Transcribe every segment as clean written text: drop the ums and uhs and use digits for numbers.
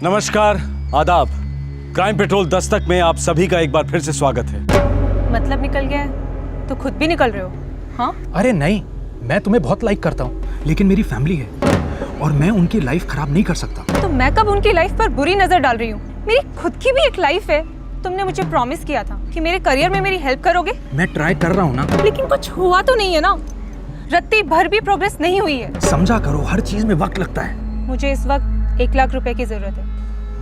नमस्कार, आदाब। Crime petrol Dastak में आप सभी का एक बार फिर से स्वागत है। मतलब निकल गया है तो खुद भी निकल रहे हो? हाँ? अरे नहीं, मैं तुम्हें बहुत लाइक करता हूँ, लेकिन मेरी फैमिली है और मैं उनकी लाइफ खराब नहीं कर सकता। तो मैं कब उनकी लाइफ पर बुरी नजर डाल रही हूँ? मेरी खुद की भी एक लाइफ है। तुमने मुझे प्रॉमिस किया था कि मेरे करियर में मेरी हेल्प करोगे। मैं ट्राई कर रहा हूँ ना। लेकिन कुछ हुआ तो नहीं है ना? रत्ती भर भी प्रोग्रेस नहीं हुई है। समझा करो, हर चीज में वक्त लगता है। मुझे इस वक्त 1 लाख रुपए की जरूरत है।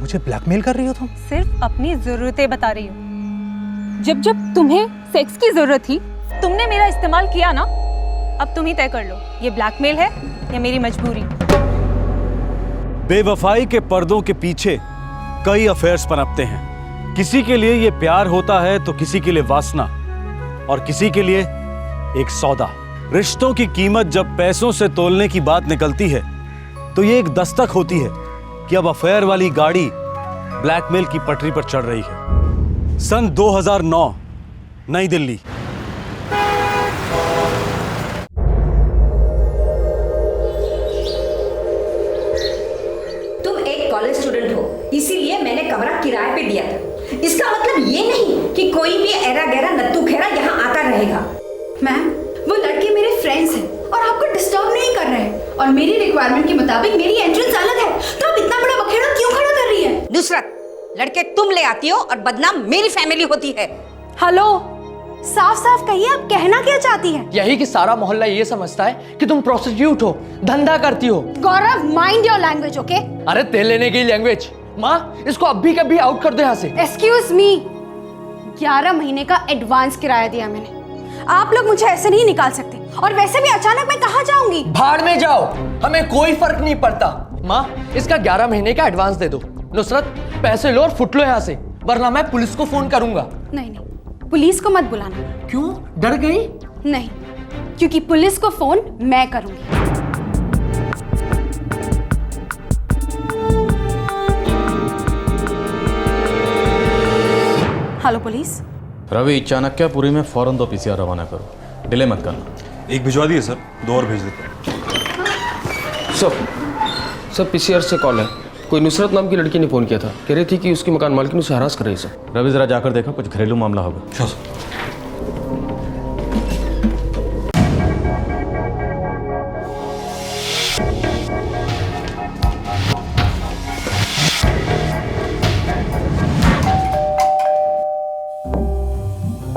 मुझे ब्लैकमेल कर रही हो तुम? सिर्फ अपनी जरूरतें बता रही हूँ। जब जब तुम्हें सेक्स की जरूरत थी तुमने मेरा इस्तेमाल किया ना। अब तुम ही तय कर लो, ये ब्लैकमेल है या मेरी मजबूरी। बेवफाई के पर्दों के पीछे कई अफेयर्स पनपते हैं। किसी के लिए ये प्यार होता है तो किसी के लिए वासना, और किसी के लिए एक सौदा। रिश्तों की कीमत जब पैसों से तोलने की बात निकलती है तो ये एक दस्तक होती है कि अब अफेयर वाली गाड़ी ब्लैकमेल की पटरी पर चढ़ रही है। सन 2009, नई दिल्ली। तुम एक कॉलेज स्टूडेंट हो, इसीलिए मैंने कमरा किराए पे दिया था। इसका मतलब ये नहीं कि कोई भी ऐरा गैरा नत्थू खेरा यहाँ आता रहेगा। मैम, वो लड़के मेरे फ्रेंड्स हैं और आपको डिस्टर्ब नहीं कर रहे हैं, और मेरी रिक्वायरमेंट के मुताबिक मेरी एंट्रेंस अलग है, तो आप इतना बड़ा बखेड़ा क्यों खड़ा कर रही है? नुसरत, लड़के तुम ले आती हो और बदनाम मेरी फैमिली होती है। हेलो, साफ साफ कहिए, आप कहना क्या चाहती है? यही कि सारा मोहल्ला ये समझता है कि तुम प्रोस्टिट्यूट हो, धंधा करती हो। गौरव, माइंड योर लैंग्वेज, ओके? अरे तेल लेने की लैंग्वेज। माँ, इसको अभी कभी आउट कर दो यहाँ से। एक्सक्यूज मी, 11 महीने का एडवांस किराया दिया मैंने। आप लोग मुझे ऐसे नहीं निकाल सकते, और वैसे भी अचानक मैं कहाँ जाऊंगी? भाड़ में जाओ, हमें कोई फर्क नहीं पड़ता। माँ, इसका 11 महीने का एडवांस दे दो। नुसरत, पैसे लो और फुट लो यहाँ से, वरना मैं पुलिस को फोन करूंगा। नहीं नहीं, पुलिस को मत बुलाना। क्यों, डर गई? नहीं, क्योंकि पुलिस को फोन मैं करूंगी। Hello police. रवि, चाणक्यपुरी में फौरन 2 पीसीआर रवाना करो, डिले मत करना। एक भिजवा दिए सर, 2 और भेज देते। सर पीसीआर से कॉल है। कोई नुसरत नाम की लड़की ने फ़ोन किया था, कह रही थी कि उसकी मकान मालकिन उसे हरास कर रही है सर। रवि, जरा जाकर देखो, कुछ घरेलू मामला होगा। Sure sir.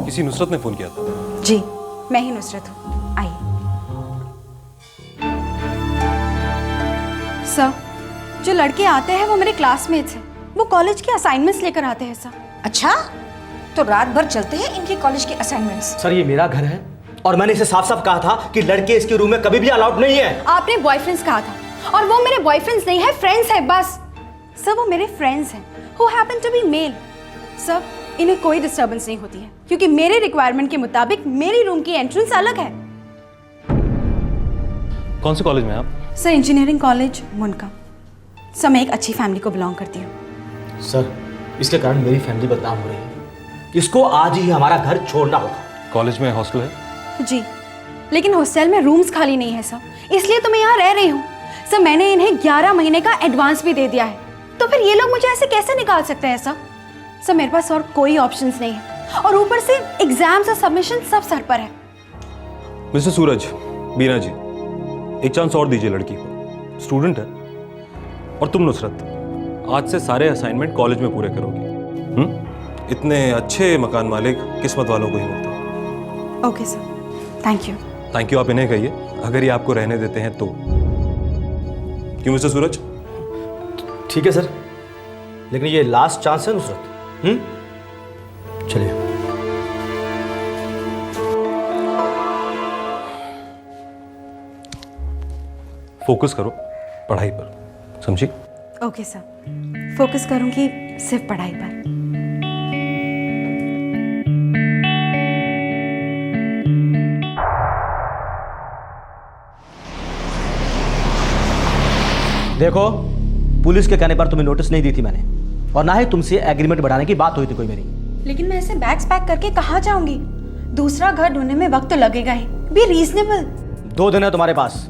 किसी नुसरत ने फोन किया था? जी, मैं ही नुसरत हूँ, आइए। सर, जो लड़के आते हैं वो मेरे क्लासमेट्स हैं। वो कॉलेज के असाइनमेंट्स लेकर आते हैं सर। अच्छा, तो रात भर चलते हैं इनके कॉलेज के असाइनमेंट्स। सर, ये मेरा घर है और मैंने इसे साफ साफ कहा था कि लड़के इसके रूम में कभी भी अलाउड नहीं है। आपने बॉयफ्रेंड्स कहा था, और वो मेरे बॉयफ्रेंड्स नहीं है, फ्रेंड्स है बस। सर, वो मेरे फ्रेंड्स हैं who happen to be male। Sir, इन्हें कोई डिस्टर्बेंस नहीं होती है, क्योंकि मेरे रिक्वायरमेंट के मुताबिक मेरी रूम की एंट्रेंस अलग है। कौन से कॉलेज में आप? सर, इंजीनियरिंग कॉलेज मुनका। सर, मैं एक अच्छी फैमिली को बिलोंग करती हूँ। सर, इसके कारण मेरी फैमिली बदनाम हो रही है। इसको आज ही हमारा घर छोड़ना होगा। कॉलेज में हॉस्टल है? जी, लेकिन हॉस्टल में रूम्स खाली नहीं है सर, इसलिए तो मैं यहाँ रह रही हूँ। सर, मैंने इन्हें 11 महीने का एडवांस भी दे दिया है, तो फिर ये लोग मुझे ऐसे कैसे निकाल सकते हैं सर? सर, मेरे पास और कोई ऑप्शंस नहीं है, और ऊपर से एग्जाम्स और सबमिशन सब सर पर है। मिस्टर सूरज, बीना जी, एक चांस और दीजिए लड़की को। स्टूडेंट है। और तुम नुसरत, आज से सारे असाइनमेंट कॉलेज में पूरे करोगी। इतने अच्छे मकान मालिक किस्मत वालों को ही मिलते हैं। Okay sir, thank you. Thank you आप इन्हें कहिए, अगर ये आपको रहने देते हैं तो। क्यों मिस्टर सूरज? ठीक है सर, लेकिन ये लास्ट चांस है नुसरत। चलिए। फोकस करो पढ़ाई पर, समझी? ओके सर, फोकस करूंगी सिर्फ पढ़ाई पर। देखो, पुलिस के कहने पर तुम्हें नोटिस नहीं दी थी मैंने, और ना ही तुमसे एग्रीमेंट बढ़ाने की बात हुई थी कोई मेरी। लेकिन मैं ऐसे बैग्स पैक करके कहाँ जाऊंगी? दूसरा घर ढूंढने में वक्त तो लगेगा ही। Be reasonable. 2 दिन है तुम्हारे पास।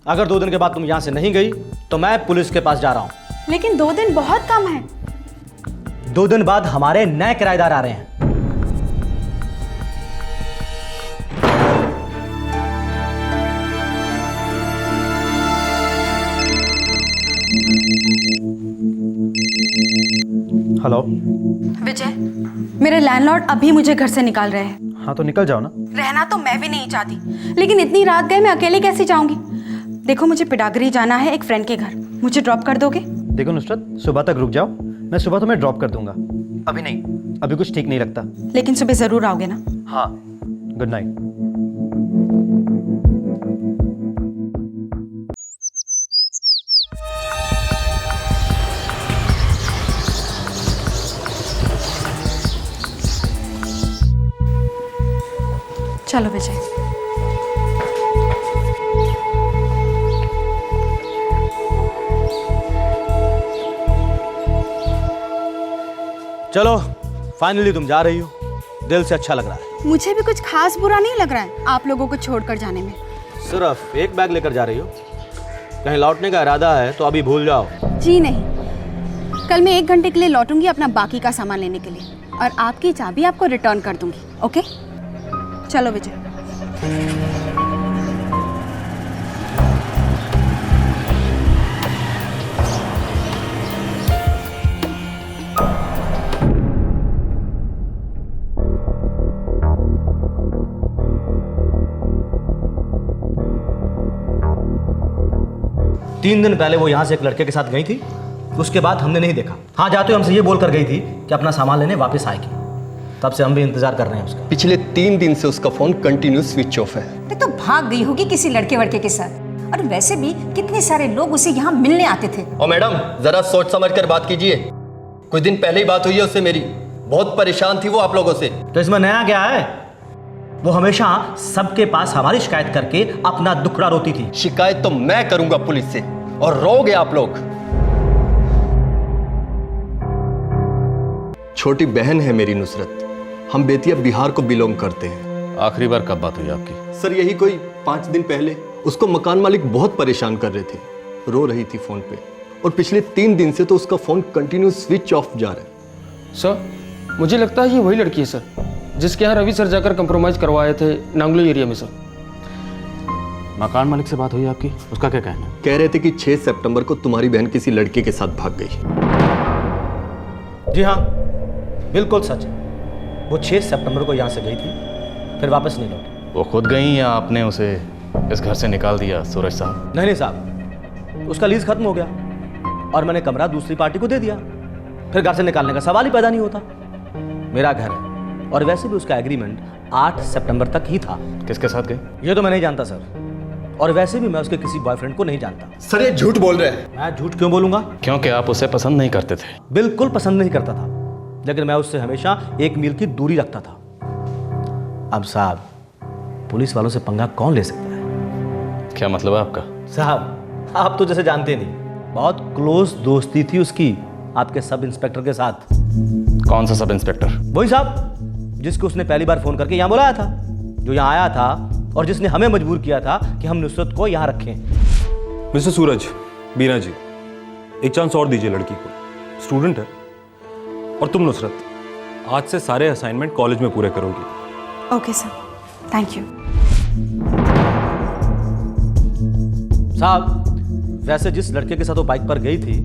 अगर 2 दिन के बाद तुम यहाँ से नहीं गई तो मैं पुलिस के पास जा रहा हूँ। लेकिन 2 दिन बहुत कम है। 2 दिन बाद हमारे नए किराएदार आ रहे हैं। हेलो। विजय, मेरे लैंडलॉर्ड अभी मुझे घर से निकाल रहे हैं। हाँ तो निकल जाओ ना। रहना तो मैं भी नहीं चाहती, लेकिन इतनी रात गए मैं अकेले कैसे जाऊंगी। देखो मुझे पिडागरी जाना है एक फ्रेंड के घर, मुझे ड्रॉप कर दोगे? देखो नुसरत, सुबह तक रुक जाओ, मैं सुबह तुम्हें ड्रॉप कर दूंगा। अभी नहीं, अभी कुछ ठीक नहीं लगता। लेकिन सुबह जरूर आओगे ना? हाँ, गुड नाइट। चलो विजय। चलो फाइनली तुम जा रही हो, दिल से अच्छा लग रहा है। मुझे भी कुछ खास बुरा नहीं लग रहा है आप लोगों को छोड़कर जाने में। सिर्फ एक बैग लेकर जा रही हो, कहीं लौटने का इरादा है तो अभी भूल जाओ। जी नहीं, कल मैं 1 घंटे के लिए लौटूंगी अपना बाकी का सामान लेने के लिए, और आपकी चाबी आपको रिटर्न कर दूंगी। ओके, चलो विजय। तीन दिन पहले वो यहाँ से एक लड़के के साथ गई थी, उसके बाद हमने नहीं देखा। हाँ, जाते हुए हमसे ये बोल कर गई थी कि अपना सामान लेने वापस आएगी। तब से हम भी इंतजार कर रहे हैं उसका। पिछले 3 दिन से उसका फोन कंटिन्यू स्विच ऑफ है। तो भाग गई होगी किसी लड़के वड़के के साथ। और वैसे भी कितने सारे लोग उसे यहाँ मिलने आते थे। और मैडम जरा सोच समझ कर बात कीजिए। कुछ दिन पहले ही बात हुई है उससे मेरी, बहुत परेशान थी वो आप लोगों से। तो इसमें नया क्या है? वो हमेशा सबके पास हमारी शिकायत करके अपना दुखड़ा रोती थी। शिकायत तो मैं करूंगा पुलिस से, और रोगे आप लोग। छोटी बहन है मेरी नुसरत, हम बेतिया बिहार को बिलोंग करते हैं। आखिरी बार कब बात हुई आपकी? सर यही कोई 5 दिन पहले। उसको मकान मालिक बहुत परेशान कर रहे थे, रो रही थी फोन पे, और पिछले 3 दिन से तो उसका फोन कंटिन्यू स्विच ऑफ जा रहा है। सर मुझे लगता है ये वही लड़की है सर, जिसके यहाँ रवि सर जाकर कंप्रोमाइज करवाए थे नांगलो एरिया में। सर मकान मालिक से बात हुई आपकी? उसका क्या कहना है? कह रहे थे कि 6 सितंबर को तुम्हारी बहन किसी लड़के के साथ भाग गई। जी हाँ, बिल्कुल सच है। वो 6 सितंबर को यहाँ से गई थी, फिर वापस नहीं लौटी। वो खुद गई या आपने उसे इस घर से निकाल दिया सूरज साहब? नहीं साहब, उसका लीज खत्म हो गया और मैंने कमरा दूसरी पार्टी को दे दिया। फिर घर से निकालने का सवाल ही पैदा नहीं होता। मेरा घर है, और वैसे भी उसका एग्रीमेंट 8 सितंबर तक ही था। किसके साथ गए? ये तो मैं नहीं जानता सर, और वैसे भी मैं उसके किसी बॉयफ्रेंड को नहीं जानता। सर ये झूठ बोल रहे हैं। मैं झूठ क्यों बोलूंगा? क्योंकि आप उसे पसंद नहीं करते थे। बिल्कुल पसंद नहीं करता था, लेकिन मैं उससे हमेशा 1 मील की दूरी रखता था। अब साहब, पुलिस वालों से पंगा कौन ले सकता है? क्या मतलब है आपका? साहब आप तो जैसे जानते नहीं, बहुत क्लोज दोस्ती थी उसकी आपके सब इंस्पेक्टर के साथ। कौन सा सब इंस्पेक्टर? वही साहब जिसको उसने पहली बार फोन करके यहाँ बुलाया था, जो यहाँ आया था और जिसने हमें मजबूर किया था कि हम नुसरत को यहाँ रखें। मिस्टर सूरज, बीना जी, एक चांस और दीजिए लड़की को, स्टूडेंट है। और तुम नुसरत, आज से सारे असाइनमेंट कॉलेज में पूरे करोगी। Okay sir, thank you. साहब वैसे जिस लड़के के साथ वो बाइक पर गई थी,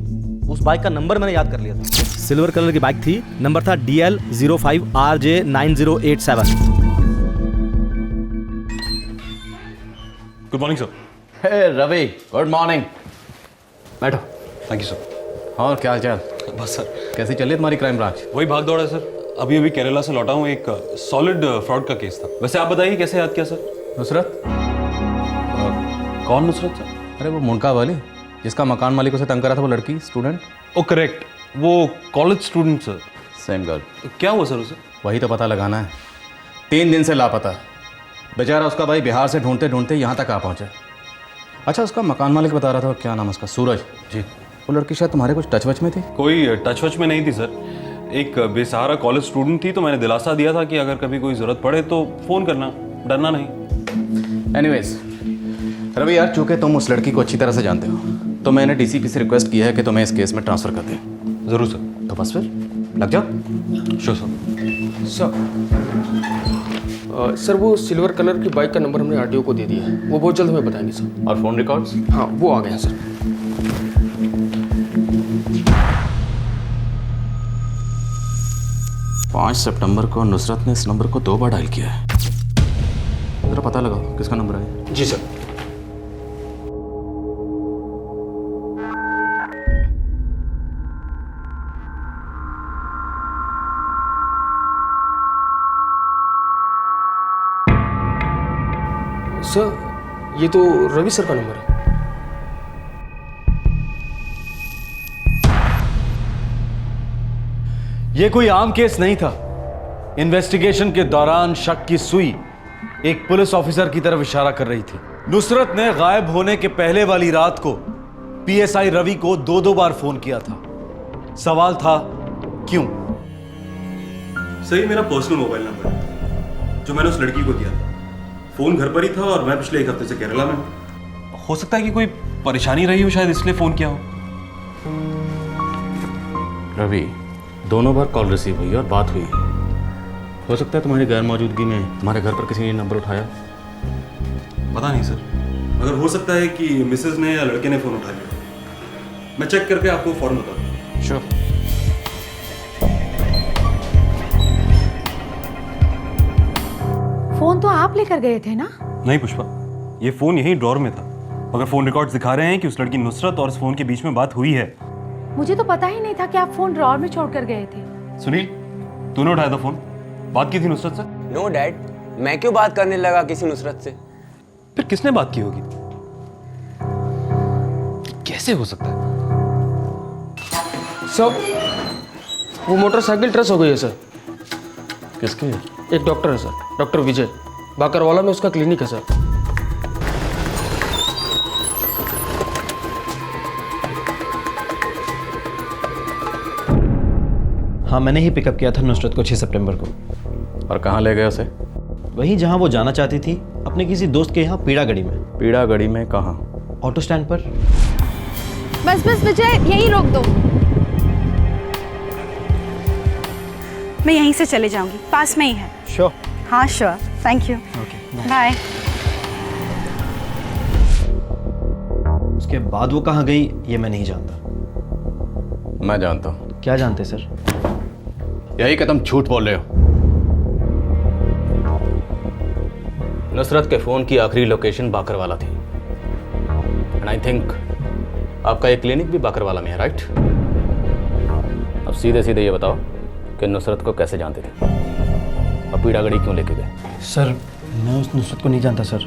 उस बाइक का नंबर मैंने याद कर लिया था। सिल्वर कलर की बाइक थी, नंबर था DL05RJ9087। Good morning sir. Hey Ravi, good morning. बैठो। Thank you sir. और क्या हाल चाल? बस सर, कैसी चल रही है तुम्हारी क्राइम ब्रांच? वही भाग दौड़ है सर। अभी अभी केरला से लौटा हूँ, एक सॉलिड फ्रॉड का केस था। वैसे आप बताइए कैसे याद किया सर? नुसरत? कौन नुसरत सर? अरे वो मुंडका वाली जिसका मकान मालिक उसे तंग करा था, वो लड़की स्टूडेंट। ओ करेक्ट, वो college student sir. Same girl. क्या हुआ सर उसे? वही तो पता लगाना है। 3 दिन से लापता। बेचारा उसका भाई बिहार से ढूंढते ढूंढते यहाँ तक आ पहुँचा। अच्छा, उसका मकान मालिक बता रहा था, क्या नाम है उसका? सूरज जी। वो लड़की शायद तुम्हारे कुछ टच वच में थी? कोई टच वच में नहीं थी सर। एक बेसहारा कॉलेज स्टूडेंट थी, तो मैंने दिलासा दिया था कि अगर कभी कोई ज़रूरत पड़े तो फ़ोन करना, डरना नहीं। एनीवेज रवि यार, चूंकि तुम उस लड़की को अच्छी तरह से जानते हो, तो मैंने डीसीपी से रिक्वेस्ट किया है कि तुम्हें इस केस में ट्रांसफ़र कर दें। ज़रूर सर। तो बस फिर लग जाओ। Sure sir. सर वो सिल्वर कलर की बाइक का नंबर हमने आरटीओ को दे दिया है, वो बहुत जल्द हमें बताएंगे सर। और फ़ोन रिकॉर्ड्स? हाँ वो आ गए हैं सर। 5 सितंबर को नुसरत ने इस नंबर को 2 बार डायल किया है। जरा पता लगाओ किसका नंबर है। जी सर। सर ये तो रवि सर का नंबर है। यह कोई आम केस नहीं था। इन्वेस्टिगेशन के दौरान शक की सुई एक पुलिस ऑफिसर की तरफ इशारा कर रही थी। नुसरत ने गायब होने के पहले वाली रात को पीएसआई रवि को 2 बार फोन किया था। सवाल था क्यों? सही मेरा पर्सनल मोबाइल नंबर है जो मैंने उस लड़की को दिया था। फोन घर पर ही था और मैं पिछले 1 हफ्ते से केरला में हूं। हो सकता है कि कोई परेशानी रही हो, शायद इसलिए फोन किया हो। रवि, 2 बार कॉल रिसीव हुई और बात हुई। हो सकता है तुम्हारी गैर मौजूदगी में तुम्हारे घर पर किसी ने नंबर उठाया। पता नहीं सर, मगर हो सकता है कि मिसेज ने या लड़के ने फोन उठा लिया। मैं चेक करके आपको फौरन बता दूं। श्योर। फोन तो आप लेकर गए थे ना? नहीं पुष्पा, ये फोन यही ड्रॉर में था, मगर फोन रिकॉर्ड्स दिखा रहे हैं कि उस लड़की नुसरत और इस फोन के बीच में बात हुई है। मुझे तो पता ही नहीं था कि आप फोन ड्रॉर में छोड़कर गए थे। सुनील, तूने उठाया था फोन? बात की थी नुसरत से? नो डैड, मैं क्यों बात करने लगा किसी नुसरत से? फिर किसने बात की होगी? कैसे हो सकता है? सर वो मोटरसाइकिल ट्रेस हो गई है सर। किसकी? एक डॉक्टर है सर, डॉक्टर विजय, बाकरवाला में उसका क्लिनिक है सर। हाँ, मैंने ही पिकअप किया था नुसरत को 6 सितंबर को। और कहाँ ले गए उसे? वहीं जहाँ वो जाना चाहती थी, अपने किसी दोस्त के यहाँ पीड़ागढ़ी में। पीड़ागढ़ी में कहाँ? ऑटो स्टैंड पर। बस बस विजय, यहीं रोक दो। मैं यहीं से चले जाऊंगी, पास में ही है। श्योर? हाँ sure, thank you. Okay, bye. उसके बाद वो कहाँ गई ये मैं नहीं जानता। मैं जानता हूँ। क्या जानते सर? यही कि तुम झूठ बोल रहे हो। नुसरत के फोन की आखिरी लोकेशन बाकरवाला थी। एंड आई थिंक आपका ये क्लिनिक भी बाकरवाला में है, राइट? अब सीधे सीधे ये बताओ कि नुसरत को कैसे जानते थे और पीड़ागढ़ी क्यों लेके गए? सर मैं उस नुसरत को नहीं जानता सर।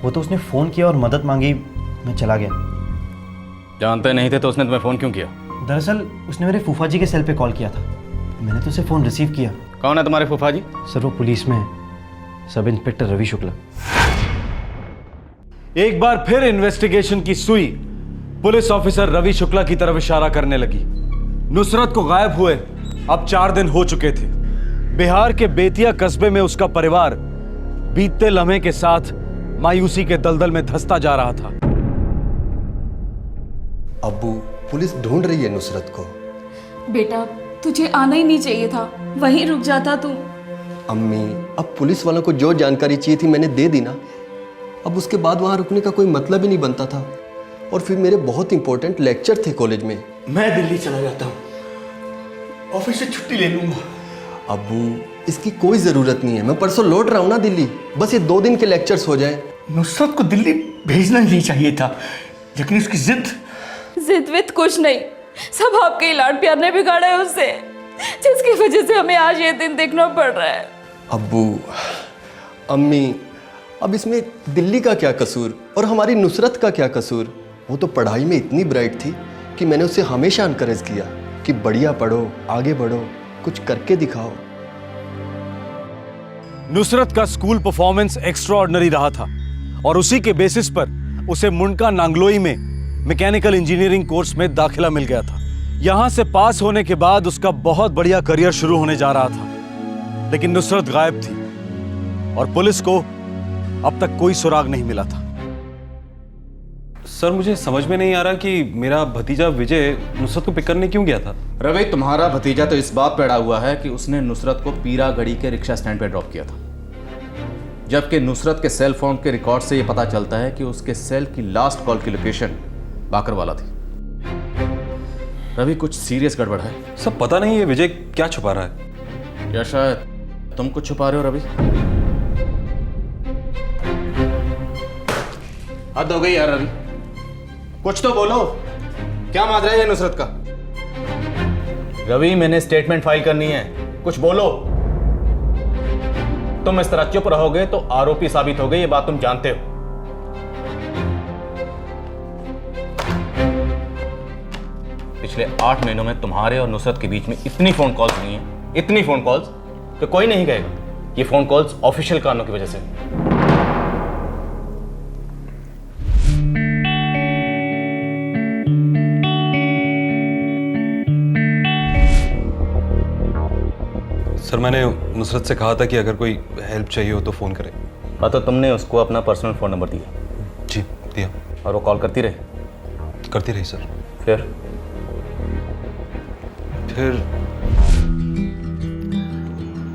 वो तो उसने फ़ोन किया और मदद मांगी, मैं चला गया। जानते नहीं थे तो उसने तुम्हें फ़ोन क्यों किया? दरअसल उसने मेरे फूफा जी के सेल पे कॉल किया था, मैंने तो उसे फ़ोन रिसीव किया। कौन है तुम्हारे फूफा जी? सर वो पुलिस में है, सब इंस्पेक्टर रवि शुक्ला। एक बार फिर इन्वेस्टिगेशन की सुई पुलिस ऑफिसर रवि शुक्ला की तरफ इशारा करने लगी। नुसरत को गायब हुए अब 4 दिन हो चुके थे। बिहार के बेतिया कस्बे में उसका परिवार बीतते लम्हे के साथ मायूसी के दलदल में धंसता जा रहा था। अब्बू, पुलिस ढूंढ रही है नुसरत को। बेटा तुझे आना ही नहीं चाहिए था, वहीं रुक जाता तू। अम्मी, अब पुलिस वालों को जो जानकारी चाहिए थी मैंने दे दी ना। अब उसके बाद वहाँ रुकने का कोई मतलब ही नहीं बनता था। और फिर मेरे बहुत इंपॉर्टेंट लेक्चर थे कॉलेज में। मैं दिल्ली चला जाता हूँ, ऑफिस से छुट्टी ले लूंगा। अब्बू, इसकी कोई ज़रूरत नहीं है, मैं परसों लौट रहा हूँ ना दिल्ली। बस ये 2 दिन के लेक्चर्स हो जाए। नुसरत को दिल्ली भेजना नहीं चाहिए था, लेकिन उसकी जिद विद कुछ नहीं, सब आपके ही लाड प्यार ने बिगाड़ा है उसे, जिसकी वजह से हमें आज ये दिन देखना पड़ रहा है। अब्बू, अम्मी, अब इसमें दिल्ली का क्या कसूर और हमारी नुसरत का क्या कसूर? वो तो पढ़ाई में इतनी ब्राइट थी कि मैंने उसे हमेशा एनकरेज किया कि बढ़िया पढ़ो, आगे बढ़ो, कुछ करके दिखाओ। नुसरत का स्कूल परफॉर्मेंस एक्स्ट्राऑर्डिनरी रहा था और उसी के बेसिस पर उसे मुंडका नांगलोई में मैकेनिकल इंजीनियरिंग कोर्स में दाखिला मिल गया था। यहां से पास होने के बाद उसका बहुत बढ़िया करियर शुरू होने जा रहा था, लेकिन नुसरत गायब थी और पुलिस को अब तक कोई सुराग नहीं मिला था। सर मुझे समझ में नहीं आ रहा कि मेरा भतीजा विजय नुसरत को पिक करने क्यों गया था। रवि, तुम्हारा भतीजा तो इस बात पे अड़ा हुआ है कि उसने नुसरत को पीरागढ़ी के रिक्शा स्टैंड पे ड्रॉप किया था, जबकि नुसरत के सेल फोन के रिकॉर्ड से यह पता चलता है कि उसके सेल की लास्ट कॉल की लोकेशन बाकरवाला थी। रवि, कुछ सीरियस गड़बड़ है। सब पता नहीं है विजय क्या छुपा रहा है, या शायद तुम कुछ छुपा रहे हो। रवि, हद हो गई यार। रवि, कुछ तो बोलो, क्या माजरा है नुसरत का? रवि, मैंने स्टेटमेंट फाइल करनी है, कुछ बोलो। तुम इस तरह चुप रहोगे तो आरोपी साबित हो गए, ये बात तुम जानते हो। पिछले 8 महीनों में तुम्हारे और नुसरत के बीच में इतनी फोन कॉल्स हुई हैं, इतनी फोन कॉल्स कि कोई नहीं कहेगा ये फोन कॉल्स ऑफिशियल कारणों की वजह से। सर मैंने नुसरत से कहा था कि अगर कोई हेल्प चाहिए हो तो फ़ोन करें। हाँ, तो तुमने उसको अपना पर्सनल फ़ोन नंबर दिया? जी दिया। और वो कॉल करती रही? करती रही सर। फिर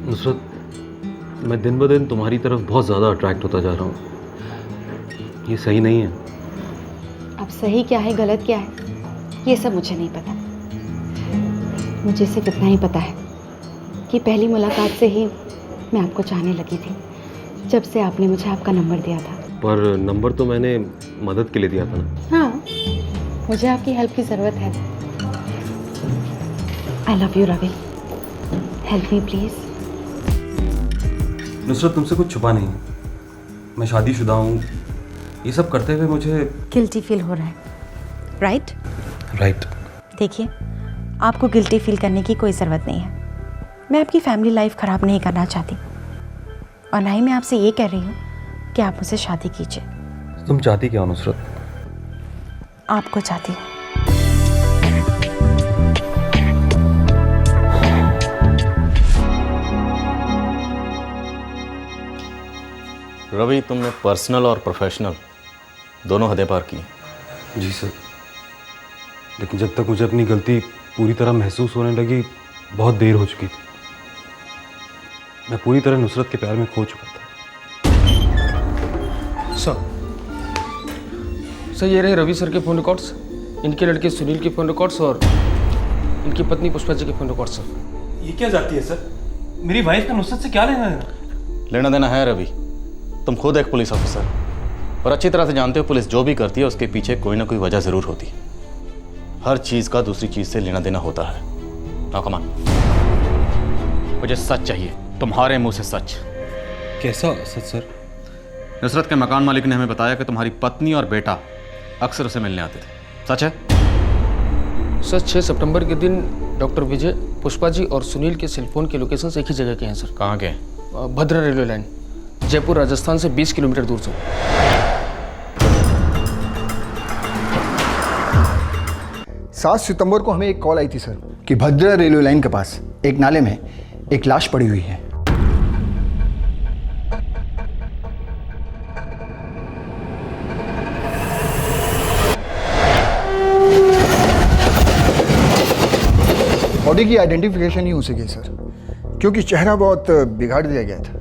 नुसरत, मैं दिन ब दिन तुम्हारी तरफ बहुत ज़्यादा अट्रैक्ट होता जा रहा हूँ, ये सही नहीं है। अब सही क्या है गलत क्या है ये सब मुझे नहीं पता। मुझे सिर्फ इतना ही पता है कि पहली मुलाकात से ही मैं आपको चाहने लगी थी, जब से आपने मुझे आपका नंबर दिया था। पर नंबर तो मैंने मदद के लिए दिया था ना। हाँ, मुझे आपकी हेल्प की ज़रूरत है। I love you Ravi, help me please. Nusrat, तुमसे कुछ छुपा नहीं है, मैं शादीशुदा हूँ। ये सब करते हुए मुझे गिल्टी फील हो रहा है, राइट? राइट। देखिए, आपको गिल्टी फील करने की कोई ज़रूरत नहीं है। मैं आपकी फैमिली लाइफ ख़राब नहीं करना चाहती, और ना ही मैं आपसे ये कह रही हूँ कि आप मुझसे शादी कीजिए। तुम चाहती क्या हो नुसरत? आपको चाहती हूँ। रवि, तुमने पर्सनल और प्रोफेशनल दोनों हदें पार की। जी सर, लेकिन जब तक मुझे अपनी गलती पूरी तरह महसूस होने लगी बहुत देर हो चुकी थी। मैं पूरी तरह नुसरत के प्यार में खो चुका था। सर ये रहे रवि सर के फ़ोन रिकॉर्ड्स, इनके लड़के सुनील के फ़ोन रिकॉर्ड्स और इनकी पत्नी पुष्पा जी के फ़ोन रिकॉर्ड्स। सर ये क्या जाती है सर? मेरी वाइफ का नुसरत से क्या लेना देना? लेना देना है रवि, तुम खुद एक पुलिस ऑफिसर और अच्छी तरह से जानते हो पुलिस जो भी करती है उसके पीछे कोई ना कोई वजह ज़रूर होती है। हर चीज़ का दूसरी चीज़ से लेना देना होता है। नाउ कम ऑन, मुझे सच चाहिए, तुम्हारे मुंह से सच। कैसा सच सर? नुसरत के मकान मालिक ने हमें बताया कि तुम्हारी पत्नी और बेटा अक्सर उसे मिलने आते थे, सच है? सर 6 सितंबर के दिन डॉक्टर विजय, पुष्पा जी और सुनील के सेलफोन के लोकेशन एक ही जगह के हैं सर। कहाँ के? भद्रा रेलवे लाइन, जयपुर राजस्थान से 20 किलोमीटर दूर से। 7 सितंबर को हमें एक कॉल आई थी सर कि भद्रा रेलवे लाइन के पास एक नाले में एक लाश पड़ी हुई है। बॉडी की आइडेंटिफिकेशन नहीं हो सकी सर, क्योंकि चेहरा बहुत बिगाड़ दिया गया था।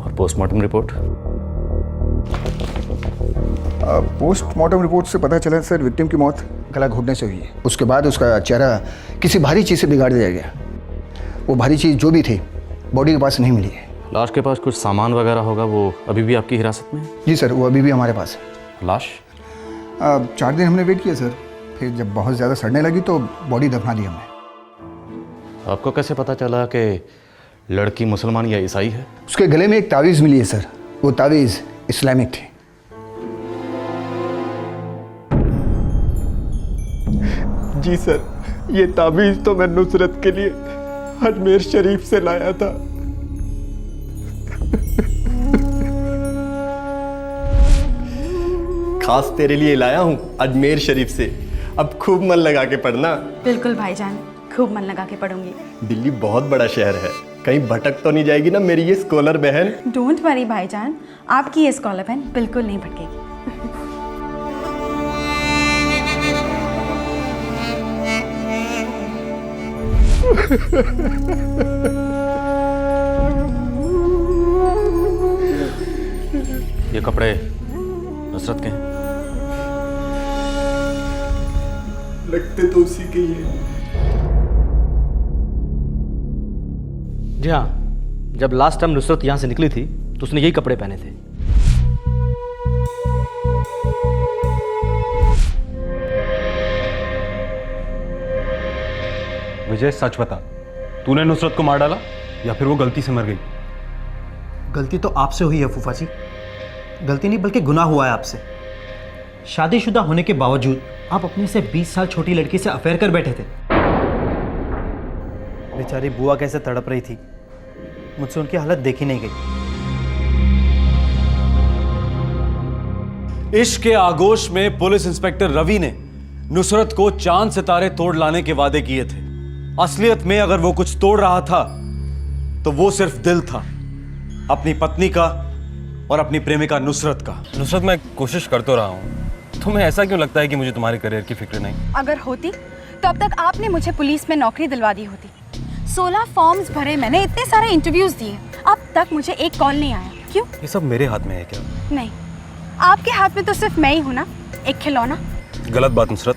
और पोस्टमार्टम रिपोर्ट? पोस्टमार्टम रिपोर्ट से पता चला सर विक्टिम की मौत गला घोटने से हुई है। उसके बाद उसका चेहरा किसी भारी चीज़ से बिगाड़ दिया गया। वो भारी चीज़ जो भी थी बॉडी के पास नहीं मिली है। लाश के पास कुछ सामान वगैरह होगा, वो अभी भी आपकी हिरासत में है? जी सर, वो अभी भी हमारे पास है। लाश 4 दिन हमने वेट किया सर, फिर जब बहुत ज़्यादा सड़ने लगी तो बॉडी दफना दी हमने। आपको कैसे पता चला कि लड़की मुसलमान या ईसाई है? उसके गले में एक तावीज़ मिली है सर, वो तावीज़ इस्लामिक थी। जी सर, ये ताबीज़ तो मैं नुसरत के लिए अजमेर शरीफ से लाया था। खास तेरे लिए लाया हूँ अजमेर शरीफ से। अब खूब मन लगा के पढ़ना। बिल्कुल भाईजान, खूब मन लगा के पढ़ूंगी। दिल्ली बहुत बड़ा शहर है, कहीं भटक तो नहीं जाएगी ना मेरी ये स्कॉलर बहन? डोंट वरी भाईजान, आपकी ये स्कॉलर बहन बिल्कुल नहीं भटकेगी। ये कपड़े नुसरत के हैं? लगते तो उसी के ही हैं। जी हाँ, जब लास्ट टाइम नुसरत यहाँ से निकली थी तो उसने यही कपड़े पहने थे। विजय सच बता, तूने नुसरत को मार डाला या फिर वो गलती से मर गई? गलती तो आपसे हुई है फूफा जी। गलती नहीं बल्कि गुनाह हुआ है आपसे। शादीशुदा होने के बावजूद आप अपने से 20 साल छोटी लड़की से अफेयर कर बैठे थे। बेचारी बुआ कैसे तड़प रही थी, मुझसे उनकी हालत देखी नहीं गई। इश्क के आगोश में पुलिस इंस्पेक्टर रवि ने नुसरत को चांद सितारे तोड़ लाने के वादे किए थे। असलियत में अगर वो कुछ तोड़ रहा था तो वो सिर्फ दिल था, अपनी पत्नी का और अपनी प्रेमिका नुसरत का। नुसरत, मैं कोशिश कर तो रहा हूँ, तुम्हें ऐसा क्यों लगता है कि मुझे तुम्हारे करियर की फिक्र नहीं? अगर होती तो अब तक आपने मुझे पुलिस में नौकरी दिलवा दी होती। 16 फॉर्म्स भरे मैंने, इतने सारे इंटरव्यूज दिए, अब तक मुझे एक कॉल नहीं आया। क्यों? ये सब मेरे हाथ में है क्या? नहीं, आपके हाथ में तो सिर्फ मैं ही हूं ना, एक खिलौना। गलत बात नुसरत,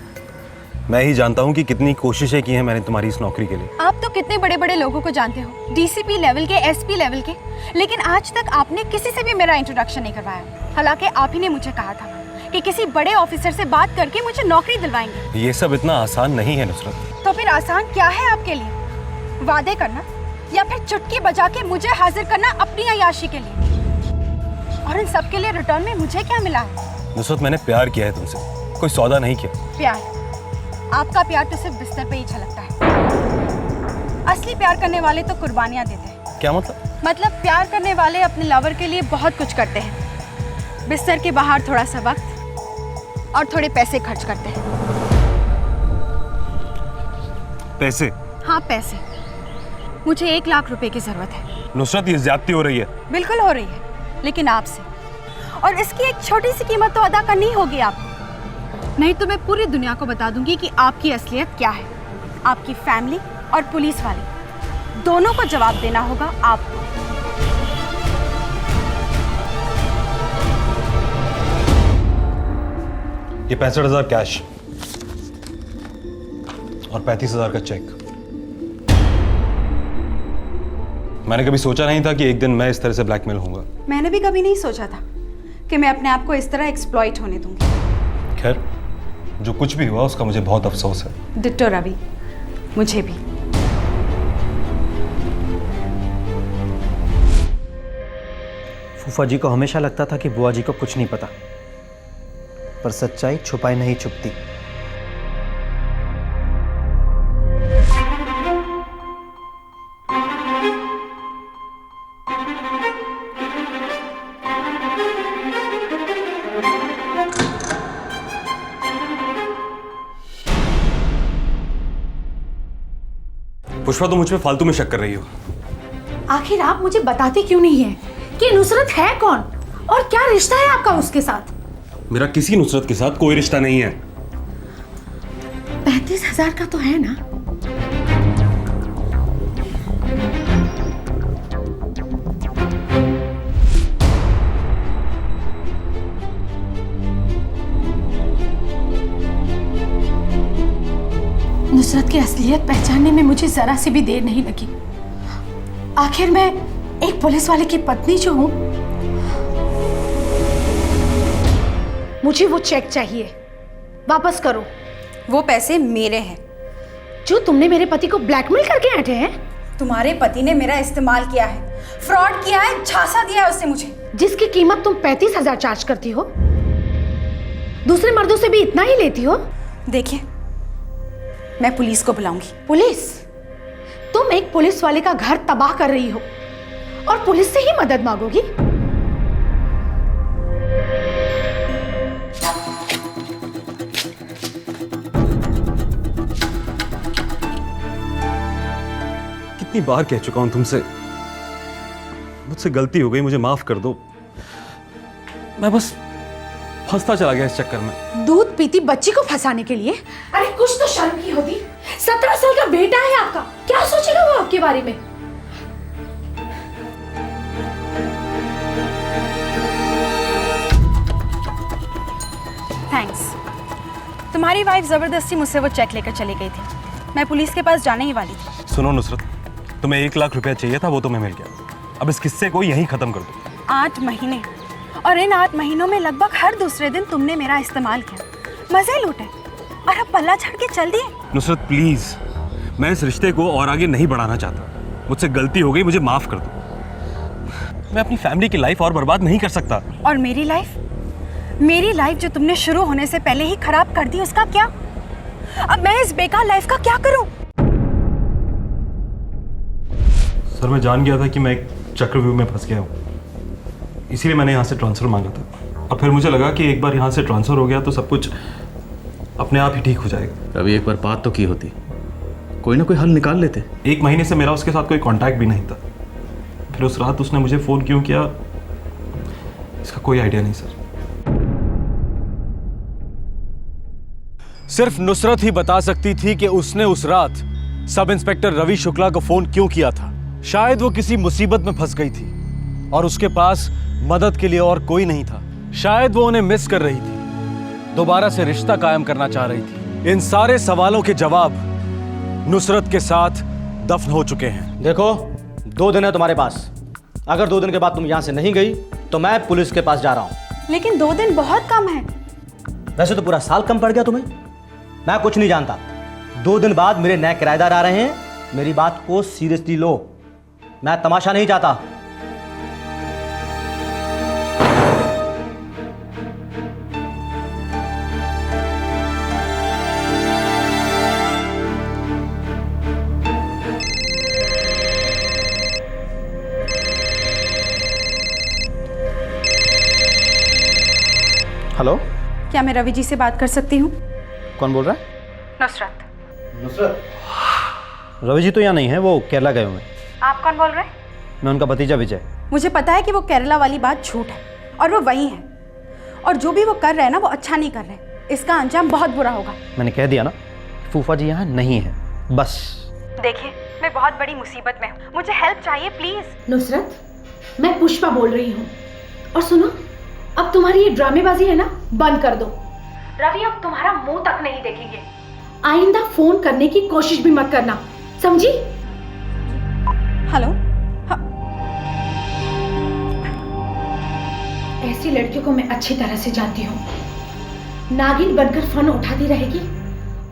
मैं ही जानता हूँ कि कितनी कोशिशें की हैं मैंने तुम्हारी इस नौकरी के लिए। आप तो कितने बड़े बड़े लोगों को जानते हो, डीसीपी लेवल के, एसपी लेवल के, लेकिन आज तक आपने किसी से भी मेरा इंट्रोडक्शन नहीं करवाया। हालांकि आप ही ने मुझे कहा था कि किसी बड़े ऑफिसर से बात करके मुझे नौकरी दिलवाएंगे। ये सब इतना आसान नहीं है नुसरत। तो फिर आसान क्या है आपके लिए? वादे करना या फिर चुटकी बजा के मुझे हाजिर करना अपनी अय्याशी के लिए? और इन सब के लिए रिटर्न में मुझे क्या मिला है? नुसरत, मैंने प्यार किया है तुमसे, कोई सौदा नहीं किया। प्यार? आपका प्यार तो सिर्फ बिस्तर पे ही झलकता है। असली प्यार करने वाले तो कुर्बानियां देते हैं। क्या मतलब? मतलब प्यार करने वाले अपने लवर के लिए बहुत कुछ करते हैं। बिस्तर के बाहर थोड़ा सा वक्त और थोड़े पैसे खर्च करते हैं। पैसे? हाँ, पैसे। मुझे 1 लाख रुपए की जरूरत है। नुसरत, ये ज्यादती हो रही है। बिल्कुल हो रही है, लेकिन आपसे। और इसकी एक छोटी सी कीमत तो अदा करनी होगी आपको, नहीं तो मैं पूरी दुनिया को बता दूंगी कि आपकी असलियत क्या है। आपकी फैमिली और पुलिस वाले दोनों को जवाब देना होगा आपको। ये 65,000 कैश और 35,000 का चेक। मैंने कभी सोचा नहीं था कि एक दिन मैं इस तरह से ब्लैकमेल होऊंगा। मैंने भी कभी नहीं सोचा था कि मैं अपने आप को इस तरह एक्सप्लॉइट होने दूंगी। खैर, जो कुछ भी हुआ उसका मुझे बहुत अफसोस है। डिट्टो रवि, मुझे भी। फूफा जी को हमेशा लगता था कि बुआ जी को कुछ नहीं पता, पर सच्चाई छुपाई नहीं छुपती। पुष्पा, तुम मुझ पे फालतू में शक कर रही हो। आखिर आप मुझे बताते क्यों नहीं है कि नुसरत है कौन और क्या रिश्ता है आपका उसके साथ? मेरा किसी नुसरत के साथ कोई रिश्ता नहीं है। 35,000 का तो है ना? नुसरत की असलियत पहचानने में मुझे जरा सी भी देर नहीं लगी। आखिर मैं एक पुलिस वाले की पत्नी जो हूं, मुझे वो चेक चाहिए, वापस करो। वो पैसे मेरे हैं जो तुमने मेरे पति को ब्लैकमेल करके ऐंठे हैं। तुम्हारे पति ने मेरा इस्तेमाल किया है, फ्रॉड किया है, झांसा दिया है उससे मुझे, जिसकी कीमत तुम 35,000 चार्ज करती हो। दूसरे मर्दों से भी इतना ही लेती हो। देखिए, मैं पुलिस को बुलाऊंगी। पुलिस? तुम एक पुलिस वाले का घर तबाह कर रही हो और पुलिस से ही मदद मांगोगी? कितनी बार कह चुका हूं तुमसे, मुझसे गलती हो गई, मुझे माफ कर दो। मैं बस फंसता चला गया इस चक्कर में। दूध पीती बच्ची को फंसाने के लिए? अरे कुछ तो शर्म की होती। 17 साल का बेटा है आपका, क्या सोचेगा वो आपके बारे में? थैंक्स। तुम्हारी वाइफ जबरदस्ती मुझसे वो चेक लेकर चली गई थी। मैं पुलिस के पास जाने ही वाली थी। सुनो नुसरत, तुम्हें 1 लाख रुपया चाहिए था, वो तुम्हें मिल गया। अब इस किस्से को यहीं खत्म कर दो। 8 महीने, और इन 8 महीनों में लगभग हर दूसरे दिन तुमने मेरा इस्तेमाल किया, मजे लूटे, और अब पल्ला झाड़ के चल दिए। नुसरत प्लीज, मैं इस रिश्ते को और आगे नहीं बढ़ाना चाहता। मुझसे गलती हो गई, मुझे माफ कर दो। मैं अपनी फैमिली की लाइफ और बर्बाद नहीं कर सकता। और मेरी लाइफ जो तुमने शुरू होने से पहले ही खराब कर दी, उसका क्या? अब मैं इस बेकार लाइफ का क्या करूं? सर, मैं जान गया था कि मैं एक चक्रव्यूह में फंस गया हूँ, इसीलिए मैंने यहाँ से ट्रांसफर मांगा था। और फिर मुझे लगा कि एक बार यहाँ से ट्रांसफर हो गया तो सब कुछ अपने आप ही ठीक हो जाएगा। अभी एक बार बात तो की होती, कोई ना कोई हल निकाल लेते। 1 महीने से मेरा उसके साथ कोई कांटेक्ट भी नहीं था। फिर उस रात उसने मुझे फ़ोन क्यों किया, इसका कोई आइडिया नहीं सर। सिर्फ नुसरत ही बता सकती थी कि उसने उस रात सब इंस्पेक्टर रवि शुक्ला को फोन क्यों किया था। शायद वो किसी मुसीबत में फंस गई थी और उसके पास मदद के लिए और कोई नहीं था। शायद वो उन्हें मिस कर रही थी, दोबारा से रिश्ता कायम करना चाह रही थी। इन सारे सवालों के जवाब नुसरत के साथ दफन हो चुके हैं। देखो, 2 दिन है तुम्हारे पास। अगर 2 दिन के बाद तुम यहाँ से नहीं गई तो मैं पुलिस के पास जा रहा हूँ। लेकिन 2 दिन बहुत कम है। वैसे तो पूरा साल कम पड़ गया तुम्हें। मैं कुछ नहीं जानता। 2 दिन बाद मेरे नए किराएदार आ रहे हैं, मेरी बात को सीरियसली लो। मैं तमाशा नहीं चाहता। हेलो, क्या मैं रवि जी से बात कर सकती हूँ? कौन बोल रहा है? नुसरत। रवि जी तो यहाँ नहीं है, वो केरला गए हुए हैं। आप कौन बोल रहे हैं? मैं उनका भतीजा विजय। मुझे पता है कि वो केरला वाली बात झूठ है और वो वही है, और जो भी वो कर रहे हैं ना, वो अच्छा नहीं कर रहे। इसका अंजाम बहुत बुरा होगा। मैंने कह दिया ना, फूफा जी यहाँ नहीं है, बस। देखिए, मैं बहुत बड़ी मुसीबत में हूँ, मुझे हेल्प चाहिए प्लीज। नुसरत, मैं पुष्पा बोल रही हूँ। और सुनो, अब तुम्हारी ये ड्रामेबाजी है ना, बंद कर दो। रवि अब तुम्हारा मुंह तक नहीं देखेंगे। आइंदा फोन करने की कोशिश भी मत करना, समझी? हेलो। ऐसी लड़कियों को मैं अच्छी तरह से जानती हूँ। नागिन बनकर फन उठाती रहेगी